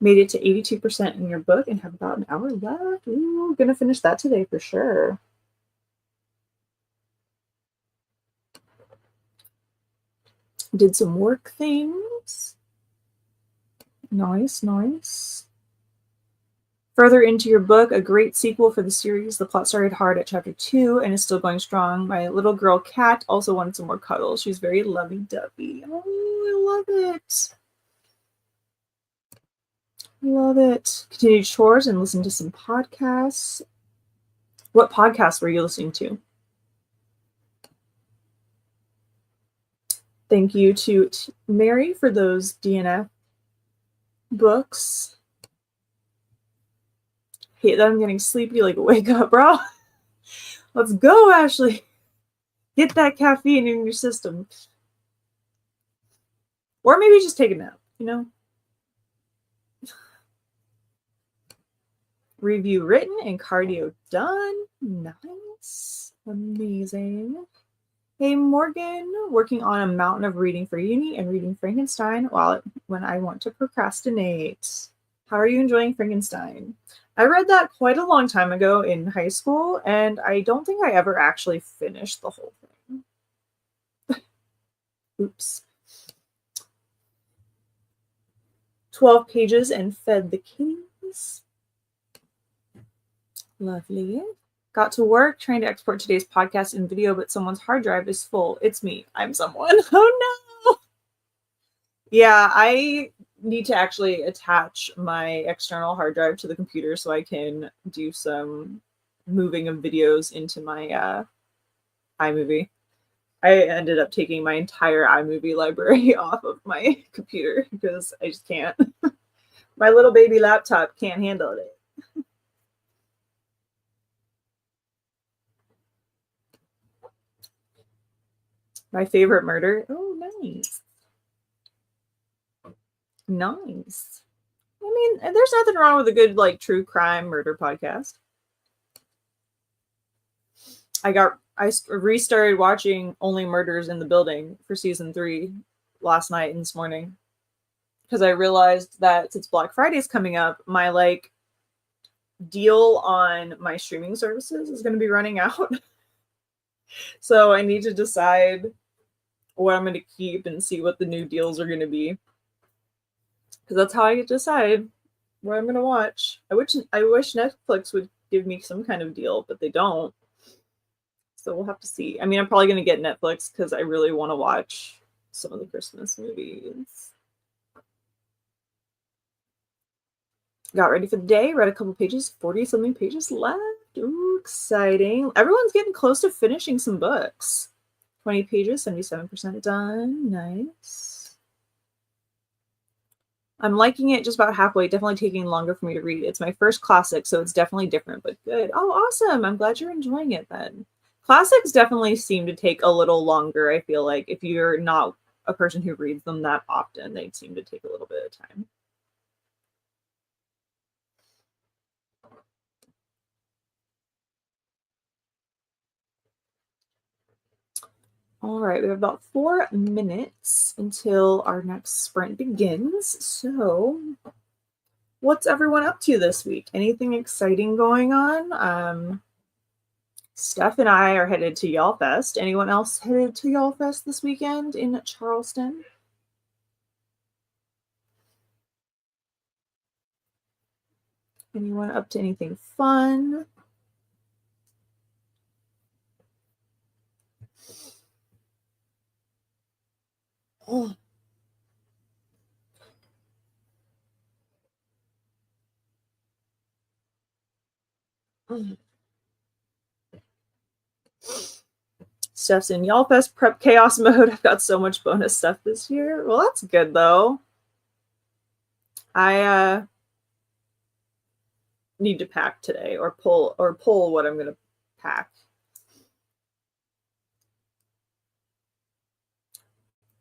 Made it to 82% in your book and have about an hour left. Ooh, gonna finish that today for sure. Did some work things. Nice. Further into your book, a great sequel for the series. The plot started hard at chapter 2 and is still going strong. My little girl Kat also wanted some more cuddles. She's very lovey-dovey. Oh, I love it. Love it. Continued chores and listen to some podcasts. What podcasts were you listening to? Thank you to Mary for those DNF books. Hate that I'm getting sleepy. Like, wake up, bro. Let's go, Ashley. Get that caffeine in your system. Or maybe just take a nap, you know? Review written and cardio done. Nice. Amazing. Hey, Morgan, working on a mountain of reading for uni and reading Frankenstein when I want to procrastinate. How are you enjoying Frankenstein? I read that quite a long time ago in high school, and I don't think I ever actually finished the whole thing. Oops. 12 pages and fed the kitties. Lovely. Got to work trying to export today's podcast in video, but someone's hard drive is full. It's me. I'm someone. Oh no. Yeah, I need to actually attach my external hard drive to the computer so I can do some moving of videos into my iMovie. I ended up taking my entire iMovie library off of my computer because I just can't. My little baby laptop can't handle it. My favorite murder. Oh, nice. Nice. I mean, there's nothing wrong with a good, like, true crime murder podcast. I restarted watching Only Murders in the Building for season 3 last night and this morning because I realized that since Black Friday's coming up, my, like, deal on my streaming services is going to be running out. So I need to decide what I'm going to keep and see what the new deals are going to be. Because that's how I get to decide what I'm going to watch. I wish Netflix would give me some kind of deal, but they don't. So we'll have to see. I mean, I'm probably going to get Netflix because I really want to watch some of the Christmas movies. Got ready for the day, read a couple pages, 40-something pages left. Ooh, exciting. Everyone's getting close to finishing some books. 20 pages, 77% done. Nice. I'm liking it just about halfway. Definitely taking longer for me to read. It's my first classic, so it's definitely different, but good. Oh, awesome. I'm glad you're enjoying it then. Classics definitely seem to take a little longer, I feel like. If you're not a person who reads them that often, they seem to take a little bit of time. All right, we have about 4 minutes until our next sprint begins. So, what's everyone up to this week? Anything exciting going on? Steph and I are headed to Y'all Fest. Anyone else headed to Y'all Fest this weekend in Charleston? Anyone up to anything fun? Oh. Steph's in Y'all Fest prep chaos mode. I've got so much bonus stuff this year. Well, that's good though. I need to pack today or pull what I'm gonna pack.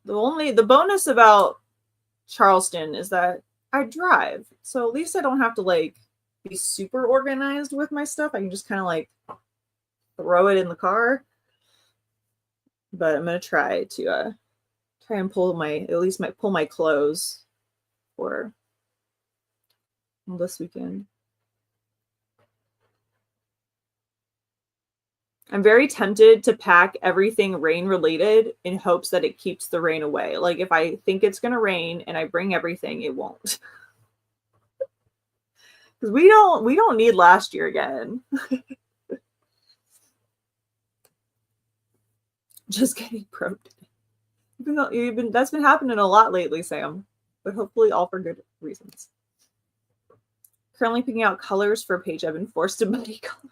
The bonus about Charleston is that I drive, so at least I don't have to like be super organized with my stuff. I can just kind of like throw it in the car. But I'm gonna try and pull my clothes for this weekend. I'm very tempted to pack everything rain related in hopes that it keeps the rain away. Like if I think it's gonna rain and I bring everything, it won't. Because we don't need last year again. Just getting probed. That's been happening a lot lately, Sam. But hopefully all for good reasons. Currently picking out colors for a page I've been forced to muddy color.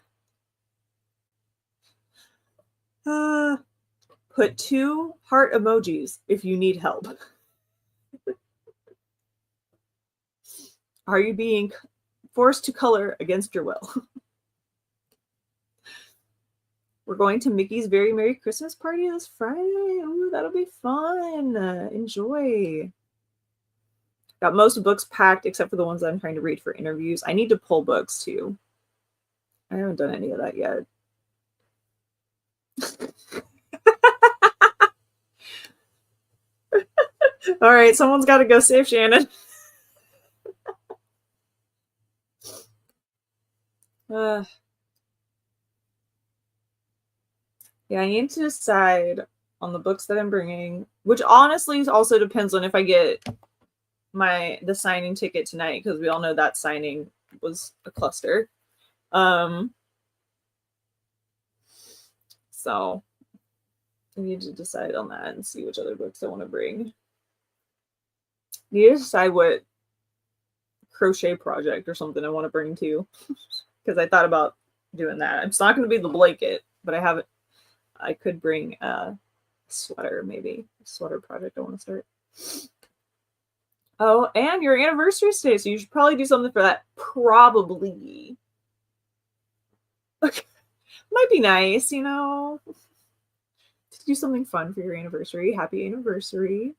Put 2 heart emojis if you need help. Are you being forced to color against your will? We're going to Mickey's Very Merry Christmas Party this Friday. Ooh, that'll be fun. Enjoy. Got most books packed except for the ones that I'm trying to read for interviews. I need to pull books too. I haven't done any of that yet. All right, someone's got to go save Shannon. Yeah, I need to decide on the books that I'm bringing, which honestly also depends on if I get the signing ticket tonight, because we all know that signing was a cluster. So I need to decide on that and see which other books I want to bring. I need to decide what crochet project or something I want to bring too, because I thought about doing that. It's not going to be the blanket, but I could bring a sweater, maybe a sweater project I want to start. Oh, and your anniversary is today, so you should probably do something for that. Probably. Might be nice, you know, to do something fun for your anniversary. Happy anniversary.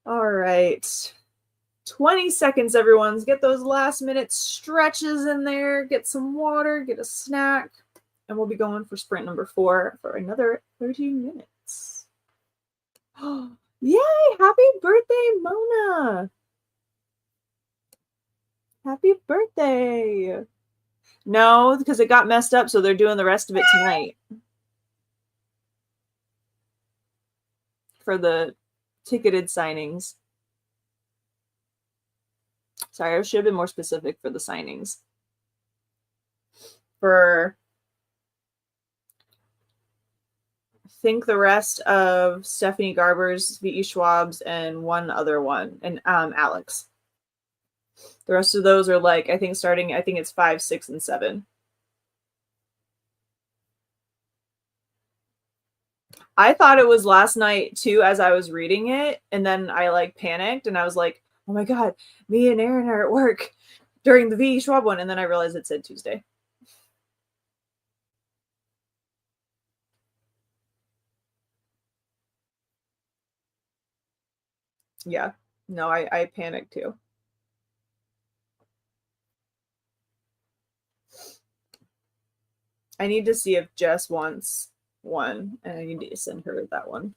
All right. 20 seconds, everyone. Get those last minute stretches in there. Get some water, get a snack, and we'll be going for sprint number 4 for another 30 minutes. Yay! Happy birthday, Mona! Happy birthday! No, because it got messed up, so they're doing the rest of it tonight. For the ticketed signings. Sorry, I should have been more specific for the signings. For think the rest of Stephanie Garber's, V.E. Schwab's, and one other one, and Alex. The rest of those are like, I think starting, I think it's 5, 6, and 7. I thought it was last night too as I was reading it, and then I like panicked and I was like, oh my god, me and Aaron are at work during the V. Schwab one, and then I realized it said Tuesday. Yeah. No, I panicked too. I need to see if Jess wants one, and I need to send her that one.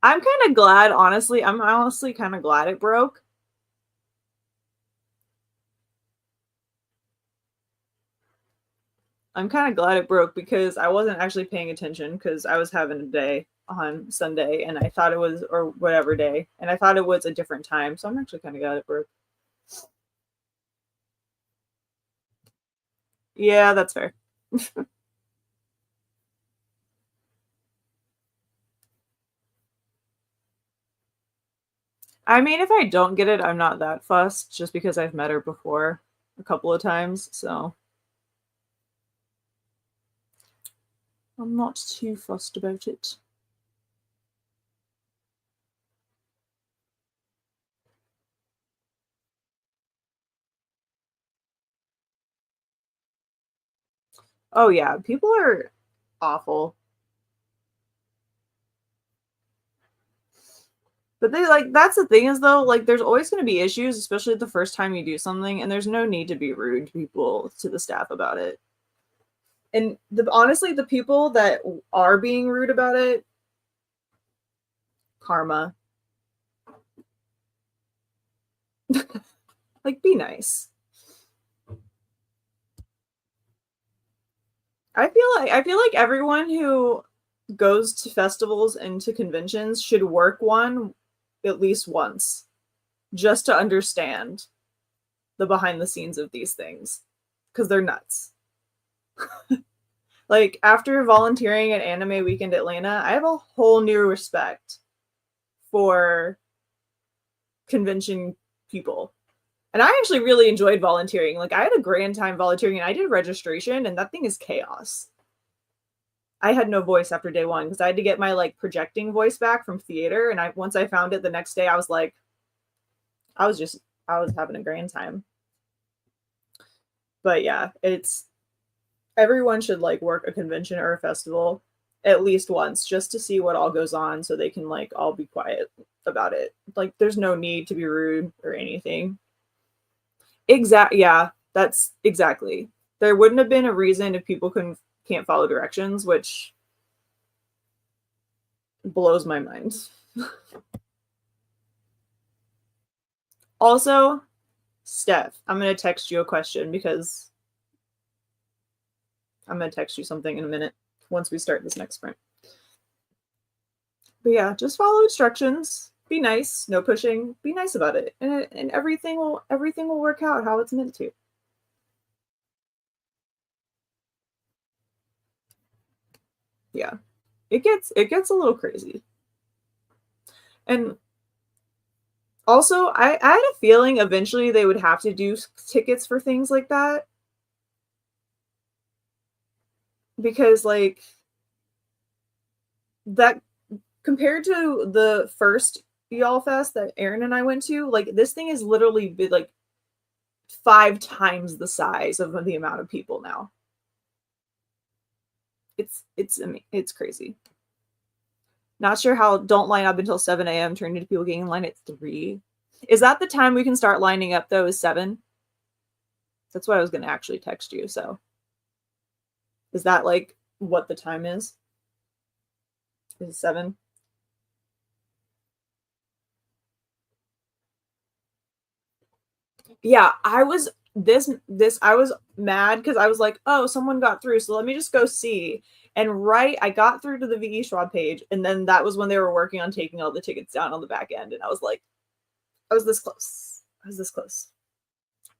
I'm kind of glad, honestly. I'm honestly kind of glad it broke. I'm kind of glad it broke because I wasn't actually paying attention because I was having a day on Sunday and I thought it was, or whatever day, and I thought it was a different time. So I'm actually kind of glad it broke. Yeah, that's fair. I mean, if I don't get it, I'm not that fussed just because I've met her before a couple of times. So I'm not too fussed about it. Oh, yeah. People are awful. But they like, that's the thing is though, like there's always going to be issues, especially the first time you do something, and there's no need to be rude to people, to the staff about it. And honestly, the people that are being rude about it, karma. Like, be nice. I feel like everyone who goes to festivals and to conventions should work one at least once just to understand the behind the scenes of these things because they're nuts. Like after volunteering at Anime Weekend Atlanta, I have a whole new respect for convention people. And I actually really enjoyed volunteering. Like I had a grand time volunteering and I did registration and that thing is chaos. I had no voice after day one because I had to get my like projecting voice back from theater. And once I found it the next day, I was like, I was having a grand time. But yeah, it's everyone should like work a convention or a festival at least once just to see what all goes on so they can like all be quiet about it. Like there's no need to be rude or anything. Yeah, that's exactly. There wouldn't have been a reason if people can't follow directions, which blows my mind. Also, Steph, I'm gonna text you a question because I'm gonna text you something in a minute once we start this next sprint. But yeah, just follow instructions. Be nice, no pushing. Be nice about it, and everything will work out how it's meant to. Yeah, it gets a little crazy, and also I had a feeling eventually they would have to do tickets for things like that because like that compared to the first Y'all Fest that Aaron and I went to, like this thing is literally like 5 times the size of the amount of people now. It's crazy. Not sure how don't line up until 7 a.m. turned into people getting in line at 3. Is that the time we can start lining up though? Is 7? That's what I was gonna actually text you. So is that like what the time is? Is it 7? Yeah, I was mad because I was like, oh, someone got through, so let me just go see. And right, I got through to the VE Schwab page, and then that was when they were working on taking all the tickets down on the back end, and I was like, I was this close. I was this close.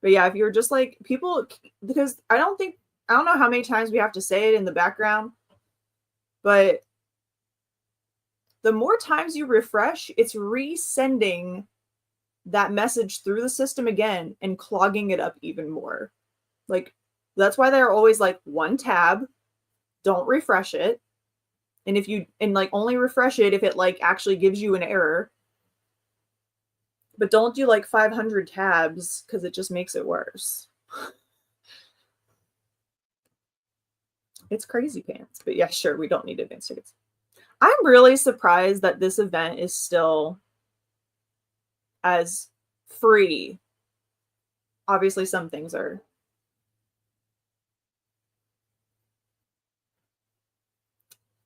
But yeah, if you're just like people, because I don't know how many times we have to say it in the background, but the more times you refresh, it's resending that message through the system again and clogging it up even more. Like, that's why they're always like one tab, don't refresh it. And if you, and like only refresh it if it like actually gives you an error, but don't do like 500 tabs because it just makes it worse. It's crazy pants. But yeah, sure, we don't need advanced tickets. I'm really surprised that this event is still as free. Obviously, some things are.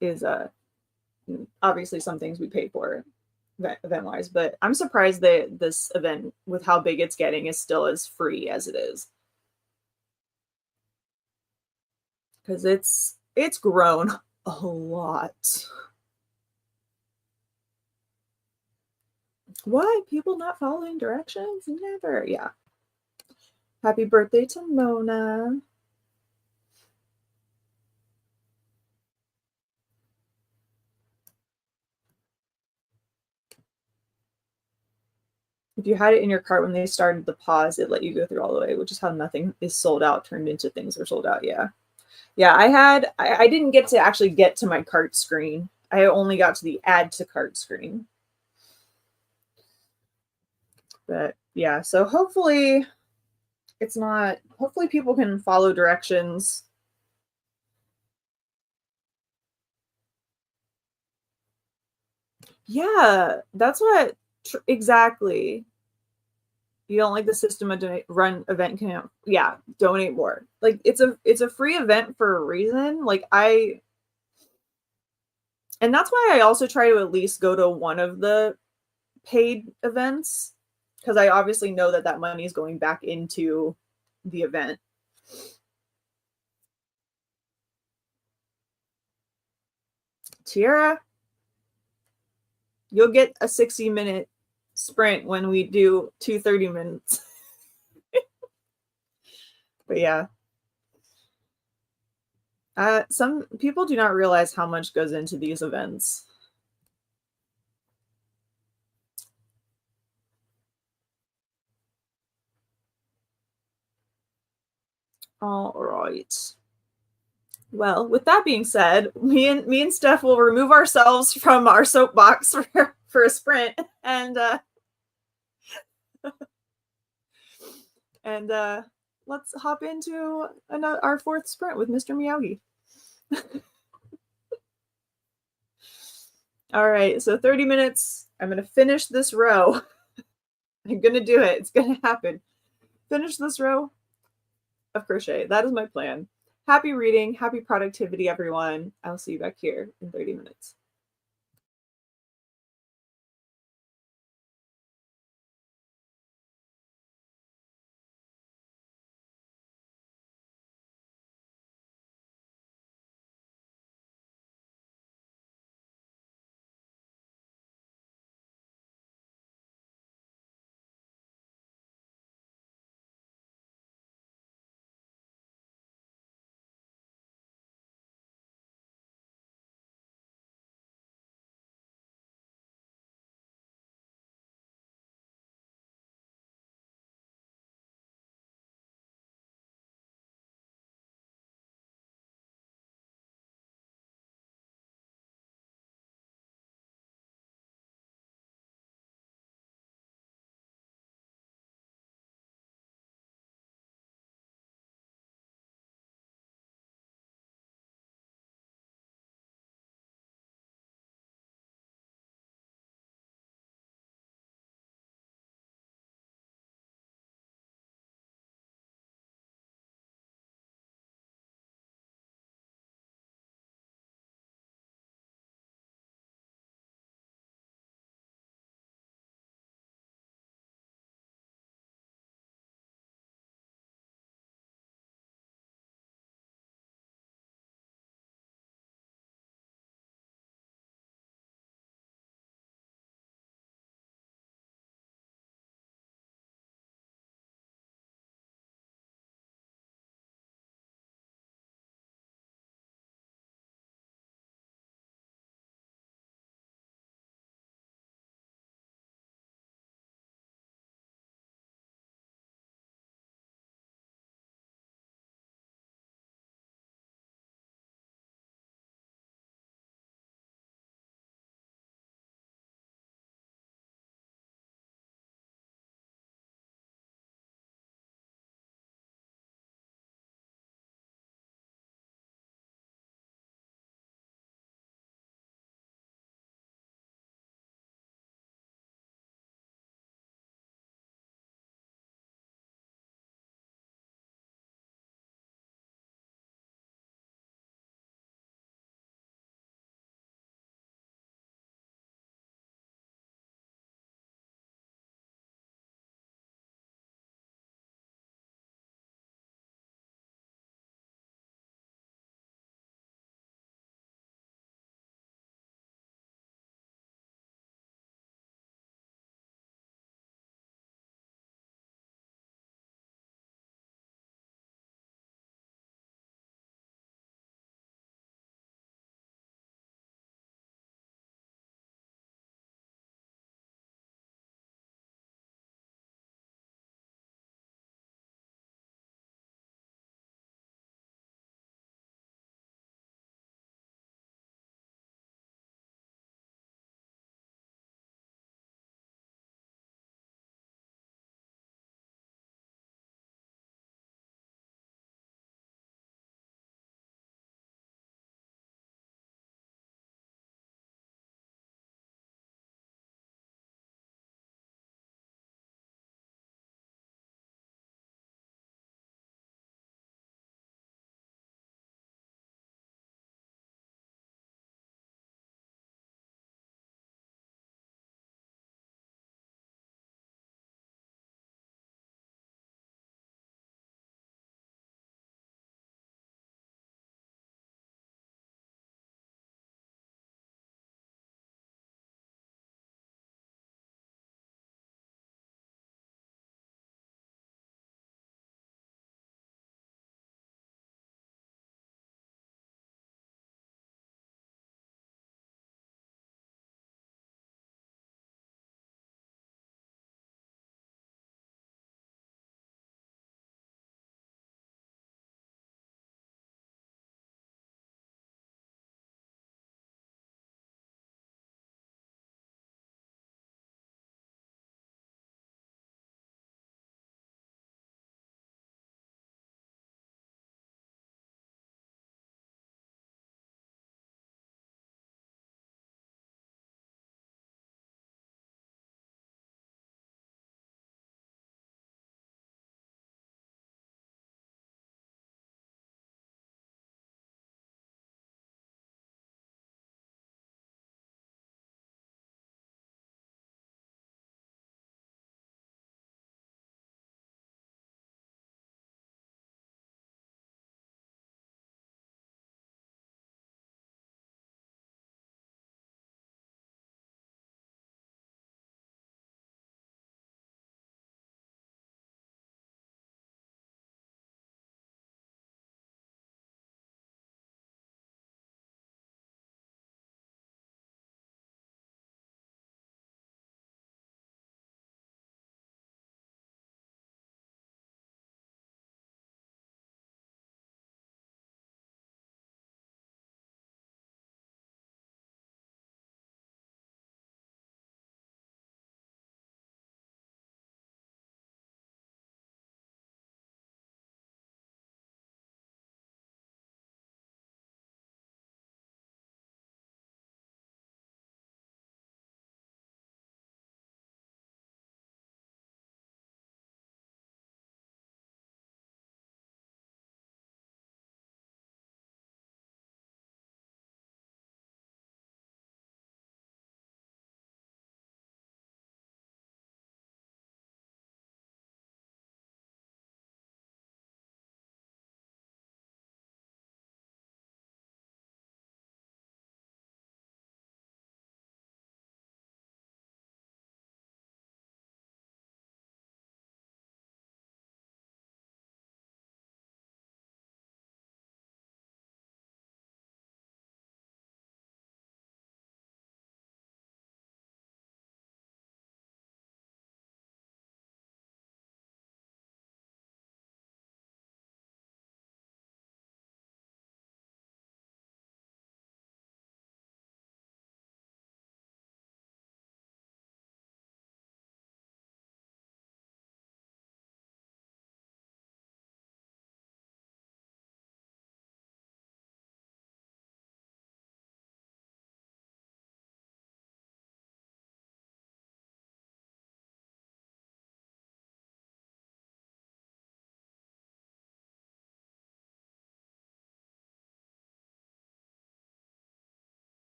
Is obviously some things we pay for event wise, but I'm surprised that this event, with how big it's getting, is still as free as it is, because it's grown a lot. What? People not following directions? Never. Yeah. Happy birthday to Mona. If you had it in your cart when they started the pause, it let you go through all the way, which is how nothing is sold out turned into things are sold out. Yeah. Yeah, I didn't get to actually get to my cart screen. I only got to the add to cart screen. But yeah, so hopefully it's not, hopefully people can follow directions. Yeah, that's what exactly. You don't like the system of run event can, yeah, donate more. Like it's a free event for a reason. Like I, and that's why I also try to at least go to one of the paid events, because I obviously know that that money is going back into the event. Tiara, you'll get a 60-minute sprint when we do 2 30 minutes. But yeah, some people do not realize how much goes into these events. All right. Well, with that being said, me and Steph will remove ourselves from our soapbox for a sprint, and let's hop into our fourth sprint with Mr. Miyagi. All right, so 30 minutes. I'm gonna finish this row. I'm gonna do it. It's gonna happen. Finish this row of crochet. That is my plan. Happy reading, happy productivity, everyone. I'll see you back here in 30 minutes.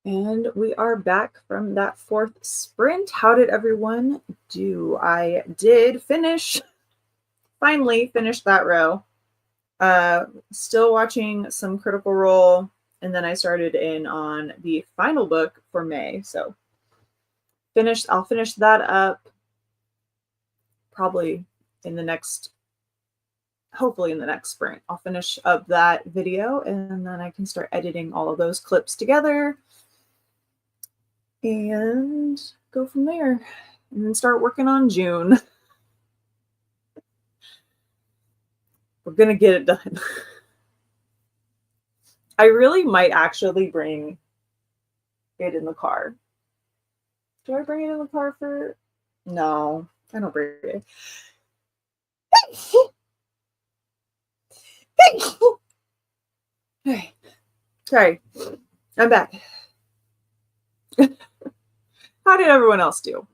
And we are back from that 4th sprint. How did everyone do? I did finally finish that row. Still watching some Critical Role, and then I started in on the final book for May. So I'll finish that up probably hopefully in the next sprint. I'll finish up that video and then I can start editing all of those clips together and go from there, and then start working on June. We're gonna get it done. I really might actually bring it in the car. Do I bring it in the car for? No, I don't bring it. Okay. Sorry, I'm back. How did everyone else do?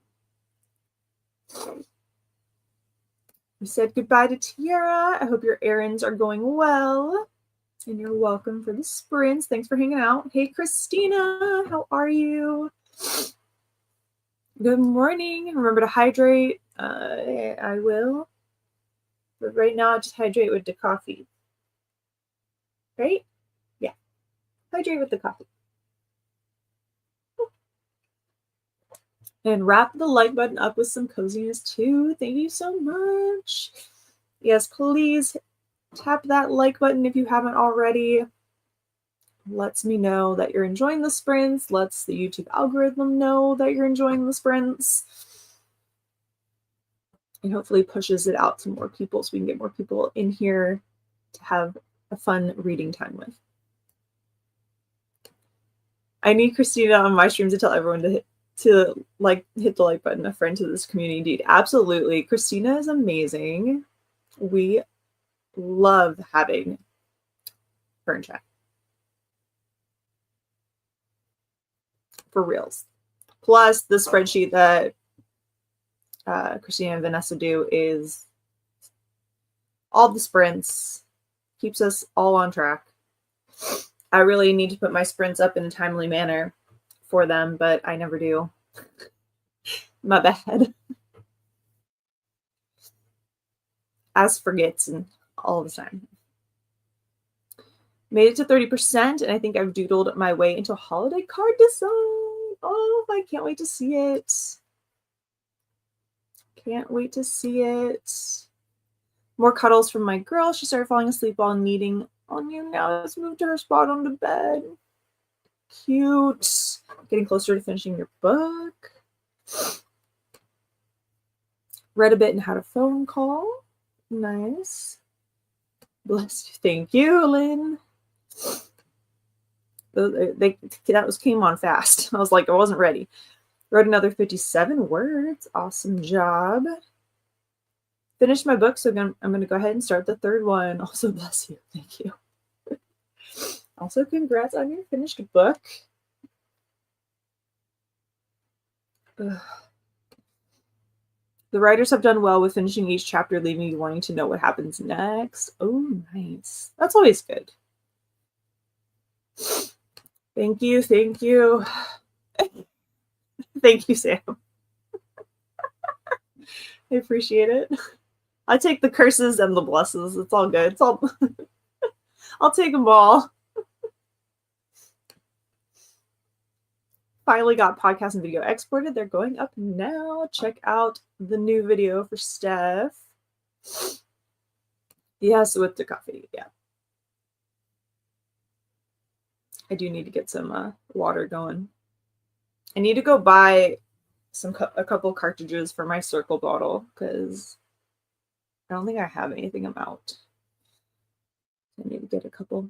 We said goodbye to Tiara. I hope your errands are going well. And you're welcome for the sprints. Thanks for hanging out. Hey, Christina, how are you? Good morning. Remember to hydrate. I will. But right now, I just hydrate with the coffee. Right? Yeah. Hydrate with the coffee. And wrap the like button up with some coziness too. Thank you so much. Yes, please tap that like button if you haven't already. Lets me know that you're enjoying the sprints. Lets the YouTube algorithm know that you're enjoying the sprints. And hopefully pushes it out to more people so we can get more people in here to have a fun reading time with. I need Christina on my stream to tell everyone to hit the like button. A friend to this community, indeed. Absolutely. Christina is amazing. We love having her in chat. For reals. Plus, the spreadsheet that Christina and Vanessa do is all the sprints, keeps us all on track. I really need to put my sprints up in a timely manner for them, but I never do. My bad. As forgets and all the time. Made it to 30%, and I think I've doodled my way into a holiday card design. Oh, I can't wait to see it. Can't wait to see it. More cuddles from my girl. She started falling asleep while kneading on you. Now let's move to her spot on the bed. Cute. Getting closer to finishing your book. Read a bit and had a phone call. Nice. Bless you. Thank you, Lynn. That came on fast. I was like, I wasn't ready. Wrote another 57 words. Awesome job. Finished my book, so I'm going to go ahead and start the 3rd one. Also, bless you. Thank you. Also, congrats on your finished book. Ugh. The writers have done well with finishing each chapter, leaving you wanting to know what happens next. Oh, nice. That's always good. Thank you. Thank you. Thank you, Sam. I appreciate it. I take the curses and the blesses. It's all good. It's all. I'll take them all. Finally got podcast and video exported. They're going up now. Check out the new video for Steph. Yes, with the coffee. Yeah. I do need to get some water going. I need to go buy a couple cartridges for my circle bottle because I don't think I have anything out. I need to get a couple.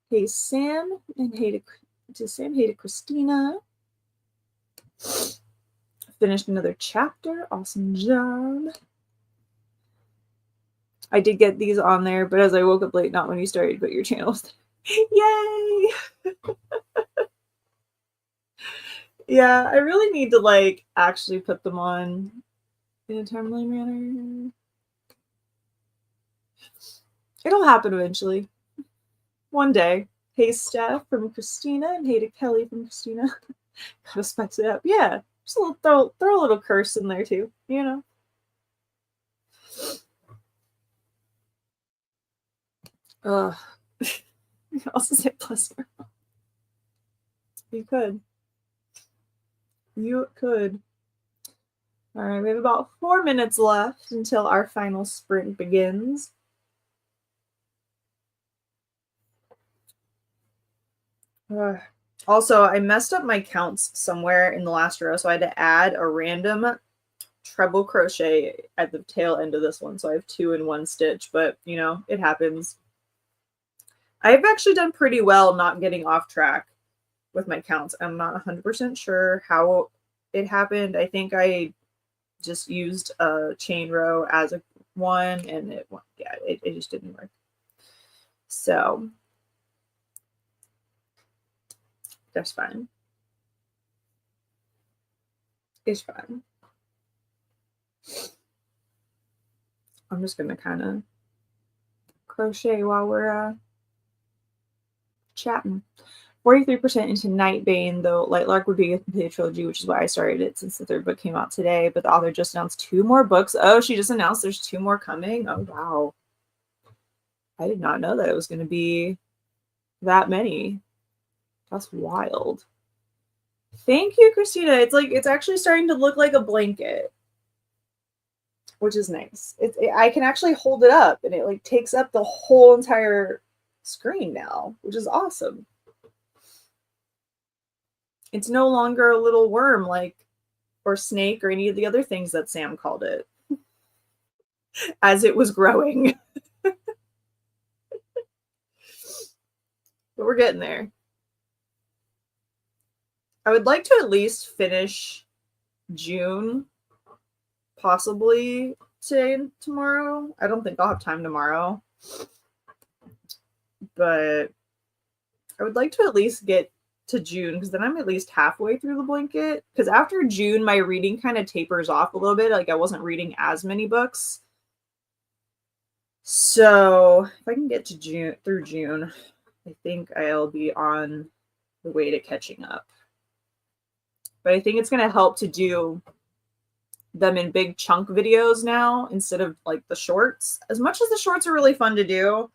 Hey, Sam, and hey to Sam, hey to Christina. Finished another chapter. Awesome job. I did get these on there, but as I woke up late, not when you started, but your channels. Yay! Yeah, I really need to actually put them on in a timely manner. It'll happen eventually. One day. Hey, Steph from Christina, and hey to Kelly from Christina. Gotta spice it up. Yeah. Just a little, throw a little curse in there too, you know? Ugh. You can also say plus normal. You could. You could. All right, we have about 4 minutes left until our final sprint begins. Also, I messed up my counts somewhere in the last row, so I had to add a random treble crochet at the tail end of this one. So I have 2 in 1 stitch, but you know, it happens. I've actually done pretty well not getting off track with my counts. I'm not 100% sure how it happened. I think I just used a chain row as a one, and it just didn't work. So that's fine. It's fine. I'm just gonna kind of crochet while we're chatting. 43% into Nightbane, though Lightlark would be a complete trilogy, which is why I started it since the 3rd book came out today. But the author just announced 2 more books. Oh, she just announced there's 2 more coming. Oh, wow. I did not know that it was going to be that many. That's wild. Thank you, Christina. It's actually starting to look like a blanket, which is nice. I can actually hold it up, and it takes up the whole entire screen now, which is awesome. It's no longer a little worm or snake or any of the other things that Sam called it as it was growing. But we're getting there. I would like to at least finish June, possibly today and tomorrow. I don't think I'll have time tomorrow, but I would like to at least get to June, because then I'm at least halfway through the blanket. Because after June, my reading kind of tapers off a little bit. I wasn't reading as many books. So if I can get to through June, I think I'll be on the way to catching up. But I think it's going to help to do them in big chunk videos now instead of the shorts. As much as the shorts are really fun to do,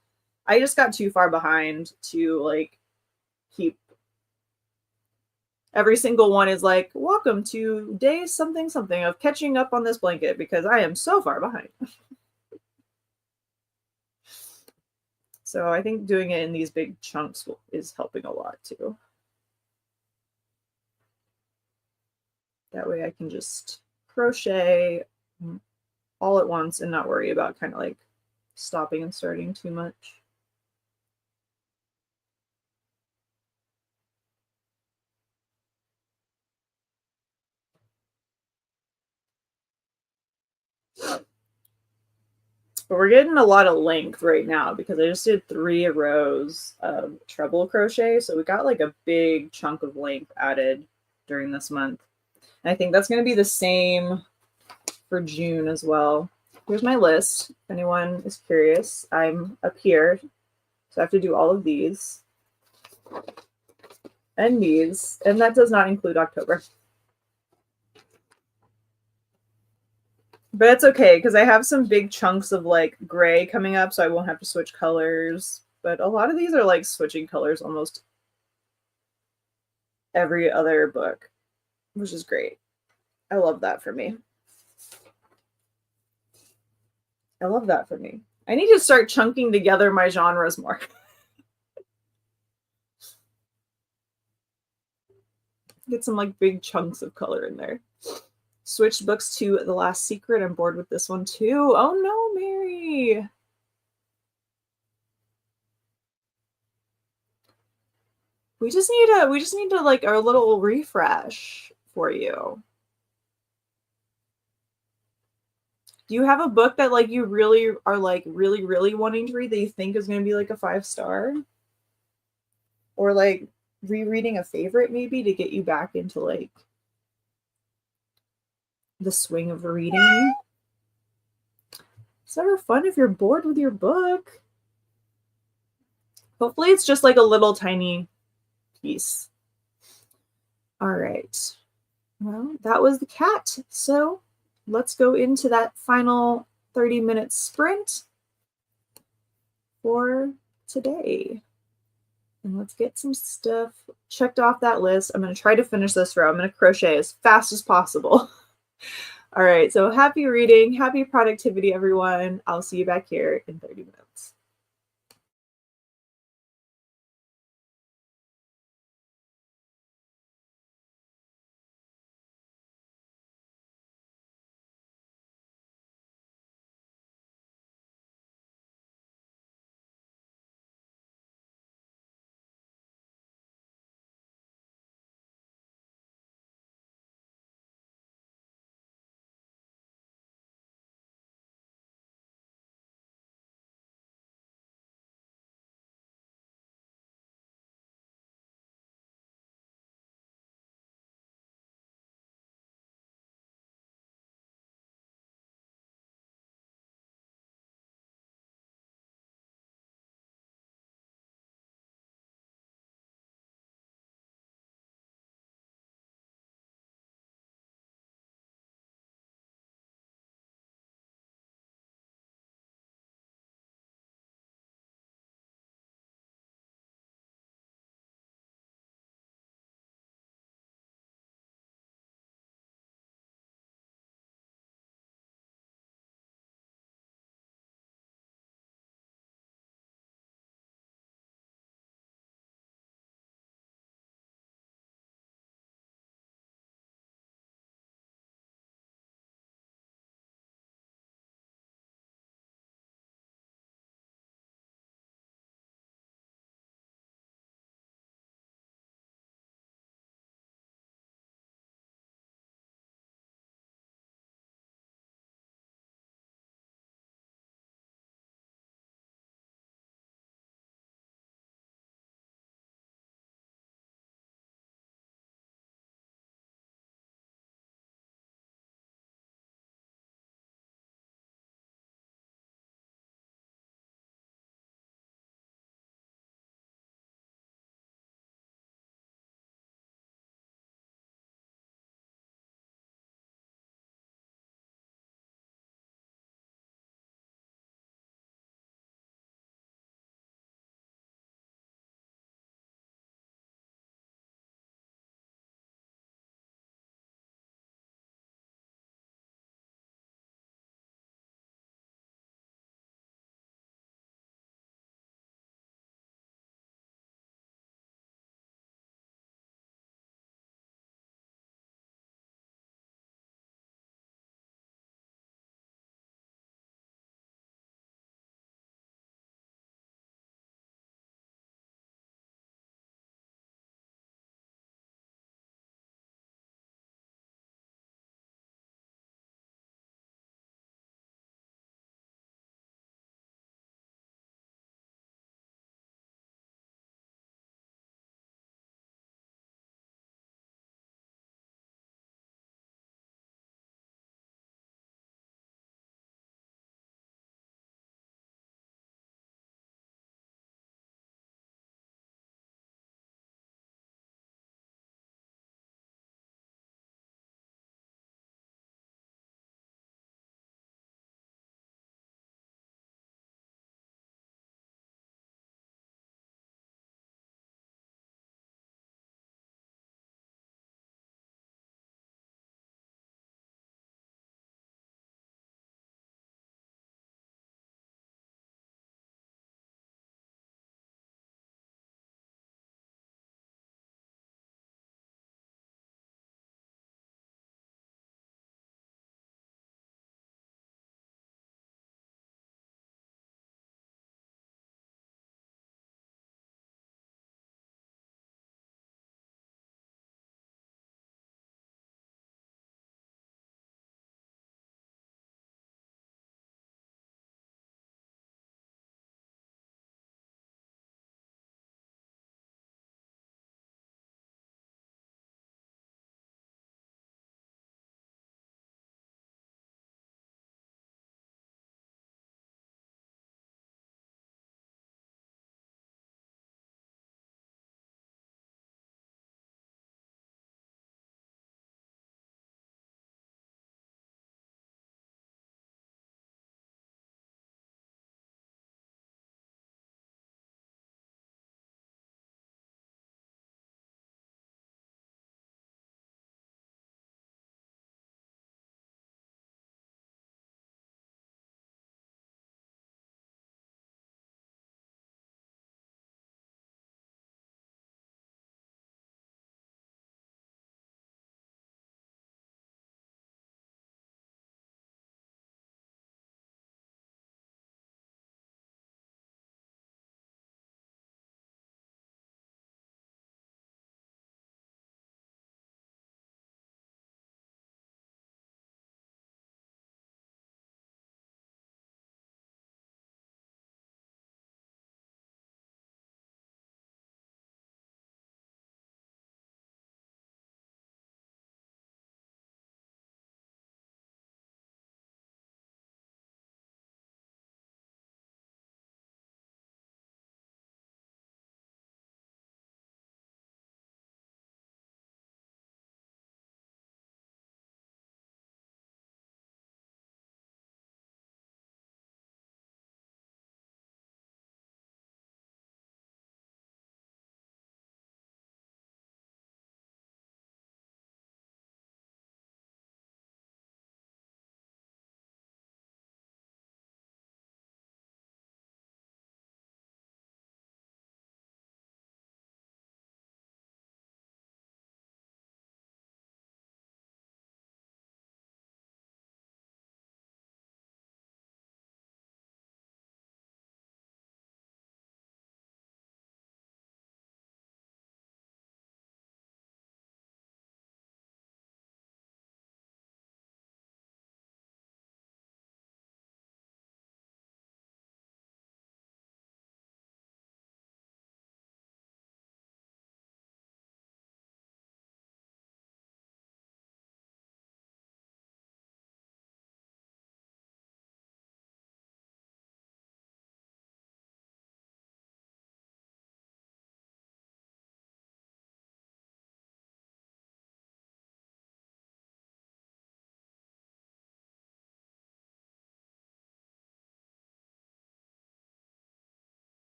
I just got too far behind to keep every single one is welcome to day something something of catching up on this blanket, because I am so far behind. So I think doing it in these big chunks is helping a lot too. That way I can just crochet all at once and not worry about kind of stopping and starting too much. But we're getting a lot of length right now because I just did 3 rows of treble crochet. So we got a big chunk of length added during this month. And I think that's going to be the same for June as well. Here's my list. If anyone is curious, I'm up here. So I have to do all of these and these. And that does not include October. But it's okay, because I have some big chunks of gray coming up, so I won't have to switch colors. But a lot of these are switching colors almost every other book, which is great. I love that for me. I love that for me. I need to start chunking together my genres more. Get some big chunks of color in there. Switched books to The Last Secret. I'm bored with this one too. Oh no, Mary. We just need to a little refresh for you. Do you have a book that you really are really, really wanting to read that you think is going to be a 5-star? Or rereading a favorite maybe to get you back into the swing of reading? It's never fun if you're bored with your book. Hopefully it's just like a little tiny piece. All right. Well, that was the cat. So let's go into that final 30-minute sprint for today. And let's get some stuff checked off that list. I'm going to try to finish this row. I'm going to crochet as fast as possible. All right, so happy reading, happy productivity, everyone. I'll see you back here in 30 minutes.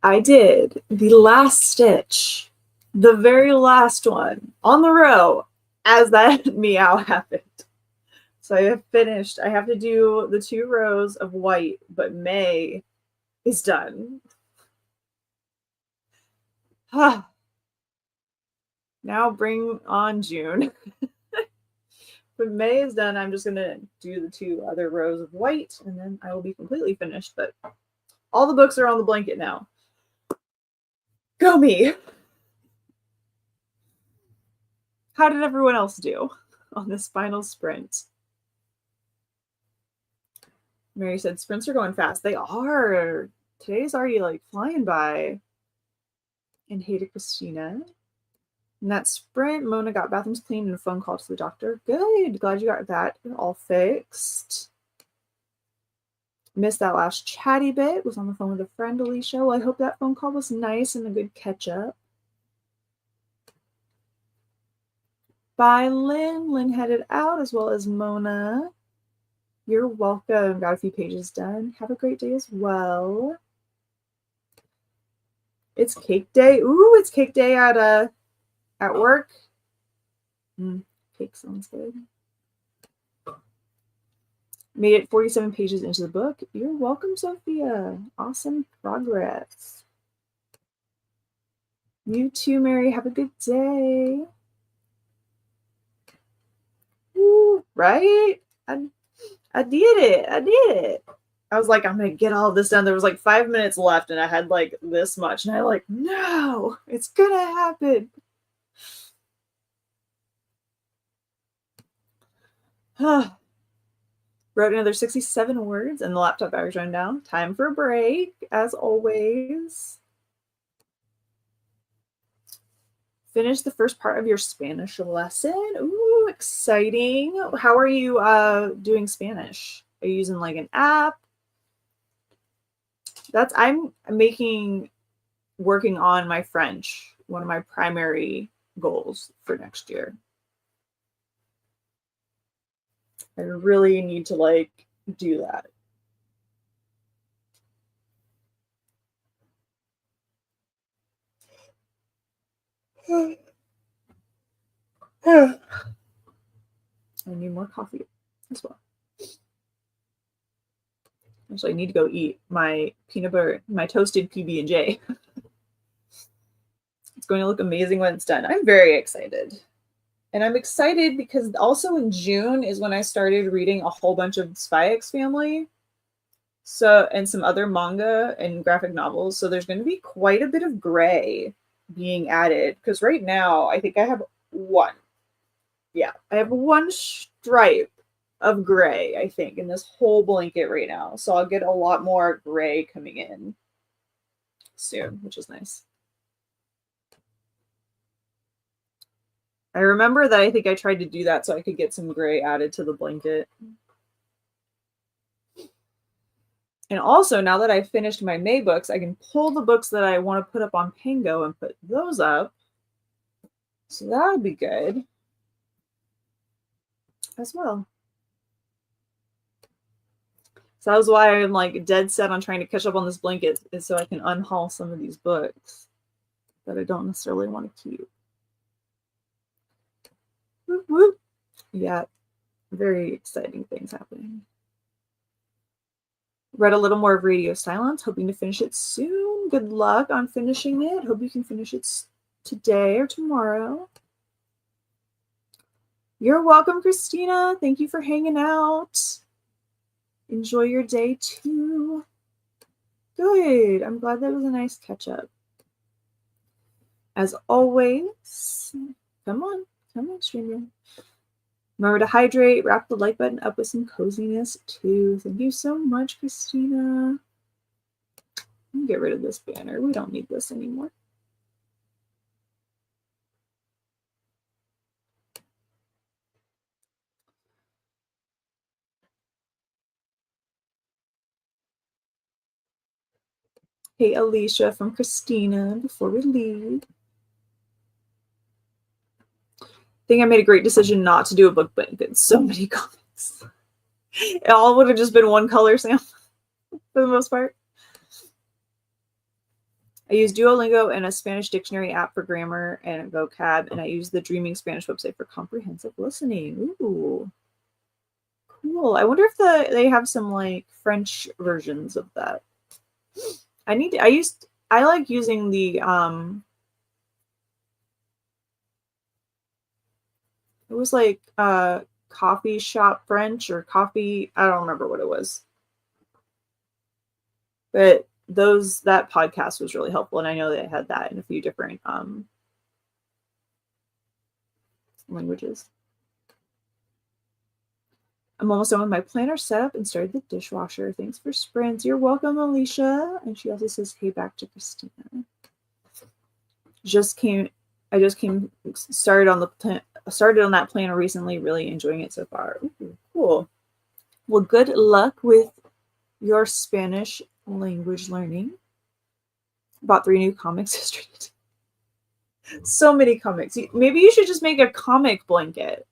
I did the last stitch, the very last one on the row as that meow happened. So I have finished. I have to do the 2 rows of white, but May is done. Now bring on June. But May is done. I'm just going to do the 2 other rows of white, and then I will be completely finished. But all the books are on the blanket now. Go me! How did everyone else do on this final sprint? Mary said, sprints are going fast. They are. Today's already like flying by. And hey to Christina. In that sprint, Mona got bathrooms cleaned and a phone call to the doctor. Good. Glad you got that all fixed. Missed that last chatty bit. Was on the phone with a friend, Alicia. Well, I hope that phone call was nice and a good catch up. Bye, Lynn. Lynn headed out as well as Mona. You're welcome. Got a few pages done. Have a great day as well. It's cake day. Ooh, it's cake day at work. Cake sounds good. Made it 47 pages into the book. You're welcome, Sophia. Awesome progress. You too, Mary. Have a good day. Ooh, right? I did it. I did it. I was like, I'm going to get all of this done. There was like 5 minutes left and I had like this much. And I like, no, it's going to happen. Wrote another 67 words and the laptop battery's running down. Time for a break, as always. Finish the first part of your Spanish lesson. Ooh, exciting. How are you doing Spanish? Are you using like an app? I'm working on my French, one of my primary goals for next year. I really need to like do that. I need more coffee as well. Actually, I need to go eat my peanut butter, my toasted PB&J. It's going to look amazing when it's done. I'm very excited. And I'm excited because also in June is when I started reading a whole bunch of Spy X Family. So, and some other manga and graphic novels. So there's going to be quite a bit of gray being added. Because right now, I think I have one. Yeah, I have one stripe of gray, I think, in this whole blanket right now. So I'll get a lot more gray coming in soon, which is nice. I remember that I think I tried to do that so I could get some gray added to the blanket. And also, now that I've finished my May books, I can pull the books that I want to put up on Pango and put those up. So that'll be good as well. So that was why I'm like dead set on trying to catch up on this blanket, is so I can unhaul some of these books that I don't necessarily want to keep. Whoop, whoop. Yeah, very exciting things happening. Read a little more of Radio Silence, hoping to finish it soon. Good luck on finishing it. Hope you can finish it today or tomorrow. You're welcome, Christina. Thank you for hanging out. Enjoy your day too. Good. I'm glad that was a nice catch up. As always, come on, streamer. Remember to hydrate, wrap the like button up with some coziness too. Thank you so much, Christina. Get rid of this banner. We don't need this anymore. Hey, Alicia from Christina, before we leave. I think I made a great decision not to do a book blanket. So many comments. It all would have just been one color, Sam, for the most part. I use Duolingo and a Spanish dictionary app for grammar and vocab, and I use the Dreaming Spanish website for comprehensive listening. Ooh, cool. I wonder if they have some like French versions of that. I like using the it was like coffee shop French or coffee, I don't remember what it was. But that podcast was really helpful, and I know they had that in a few different languages. I'm almost done with my planner setup and started the dishwasher. Thanks for sprints. You're welcome, Alicia. And she also says, hey, back to Christina. I just came started on that planner recently, really enjoying it so far. Ooh, cool. Well, good luck with your Spanish language learning. Bought 3 new comics yesterday. So many comics. Maybe you should just make a comic blanket.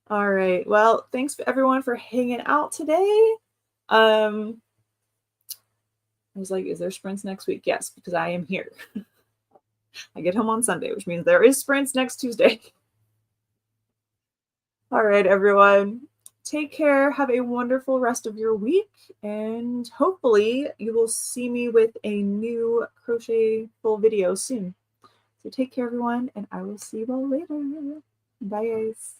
All right. Well, thanks for everyone for hanging out today. I was like, is there sprints next week? Yes, because I am here. I get home on Sunday, which means there is sprints next Tuesday. All right, everyone. Take care. Have a wonderful rest of your week. And hopefully you will see me with a new crochet full video soon. So take care, everyone, and I will see you all later. Bye, guys.